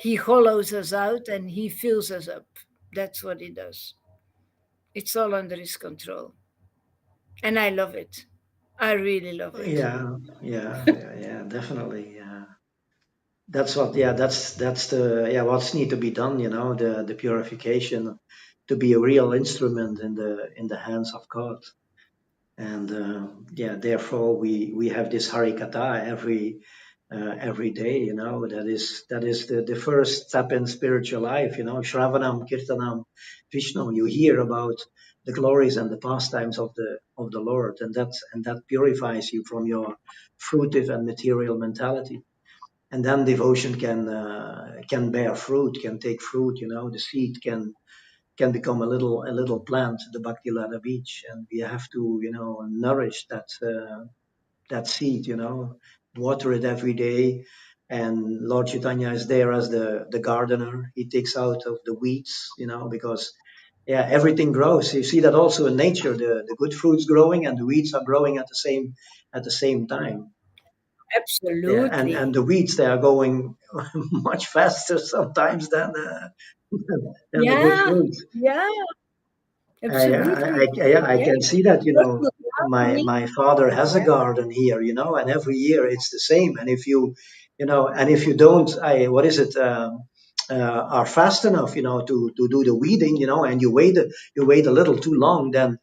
He hollows us out and he fills us up. That's what he does. It's all under his control. And I love it. I really love it. Yeah, definitely. Yeah, that's what. Yeah, that's the yeah what's need to be done. The purification to be a real instrument in the hands of God. And yeah, therefore we have this Harikatha every day. That is the first step in spiritual life. Shravanam, Kirtanam, Vishnu. You hear about the glories and the pastimes of the Lord, and that purifies you from your fruitive and material mentality. And then devotion can bear fruit, can take fruit. The seed can become a little plant, the Bhakti Lada beach, and we have to nourish that seed, water it every day. And Lord Chaitanya is there as the gardener. He takes out of the weeds, because yeah, everything grows. You see that also in nature. The good fruits growing and the weeds are growing at the same time. Yeah, and Absolutely. the weeds, they are going much faster sometimes than the good Yeah. fruits. Yeah. I, Absolutely. yeah, I Yeah. can see that. That's what My father has a yeah. garden here, and every year it's the same. And if you don't, what is it, are fast enough, to do the weeding, and you wait a little too long, then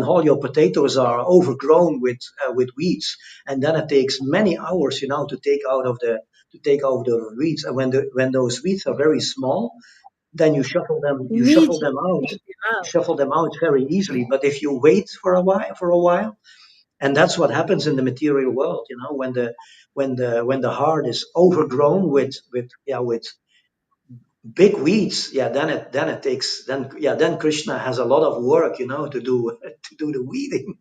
all your potatoes are overgrown with weeds, and then it takes many hours, to take out the weeds. And when those weeds are very small, then you shuffle them Immediately out. take them You out. shuffle them out very easily. Yeah. But if you wait for a while, and that's what happens in the material world, when the heart is overgrown with big weeds, yeah, then Krishna has a lot of work, to do to do the weeding.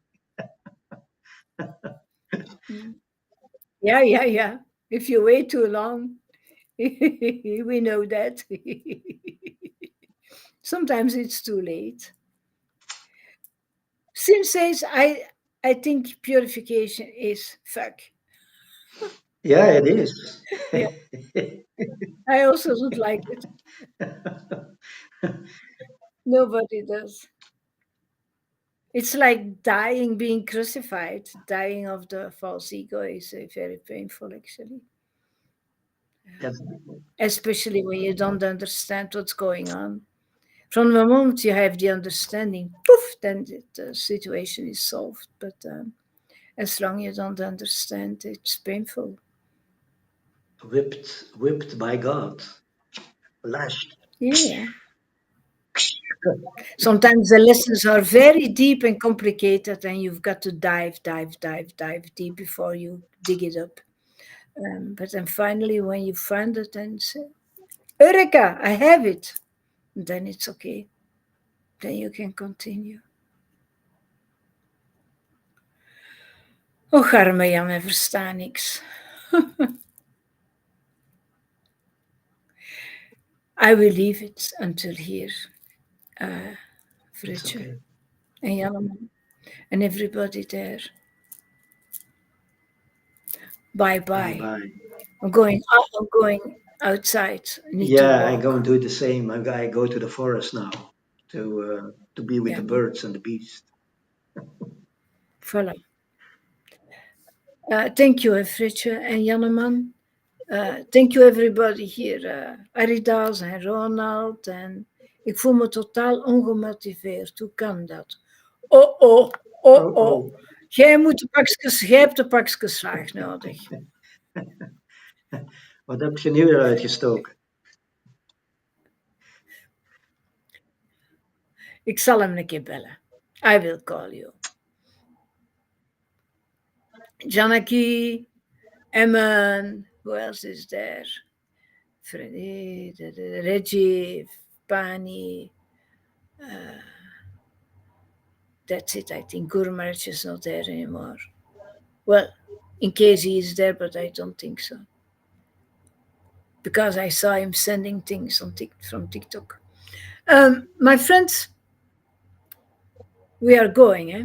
Mm. Yeah, yeah, yeah. If you wait too long, we know that. Sometimes it's too late. Sim says, I think purification is fuck. Yeah, it is. Yeah, I also don't like it. Nobody does. It's like dying, being crucified. Dying of the false ego is very painful, actually, That's especially when you don't understand what's going on. From the moment you have the understanding, poof, then the situation is solved. But as long as you don't understand, it's painful. whipped by God, lashed. Yeah. Sometimes the lessons are very deep and complicated, and you've got to dive deep before you dig it up. But then finally, when you find it and say, Eureka, I have it, then it's okay. Then you can continue. Och, arme Jan, we verstaan niks. I will leave it until here, It's Fritsje okay. and Jan and everybody there. Bye Bye bye. bye. I'm going outside. I need to Yeah, I go and walk. do the same. I go to the forest now to be with Yeah, the birds and the beasts. voilà. Thank you, Fritsje and Janneman. Thank you, everybody here. Aridas and Ronald and Ik voel me totaal ongemotiveerd. Hoe kan dat? Oh. Jij hebt de pakjes slaag nodig. Wat heb je nu weer uitgestoken? Ik zal hem een keer bellen. I will call you. Janaki, Emmen, who else is there? Freddy, Reggie, Pani. That's it, I think. Guru Maharaj is not there anymore. Well, in case he is there, but I don't think so. Because I saw him sending things from TikTok. My friends, we are going, eh?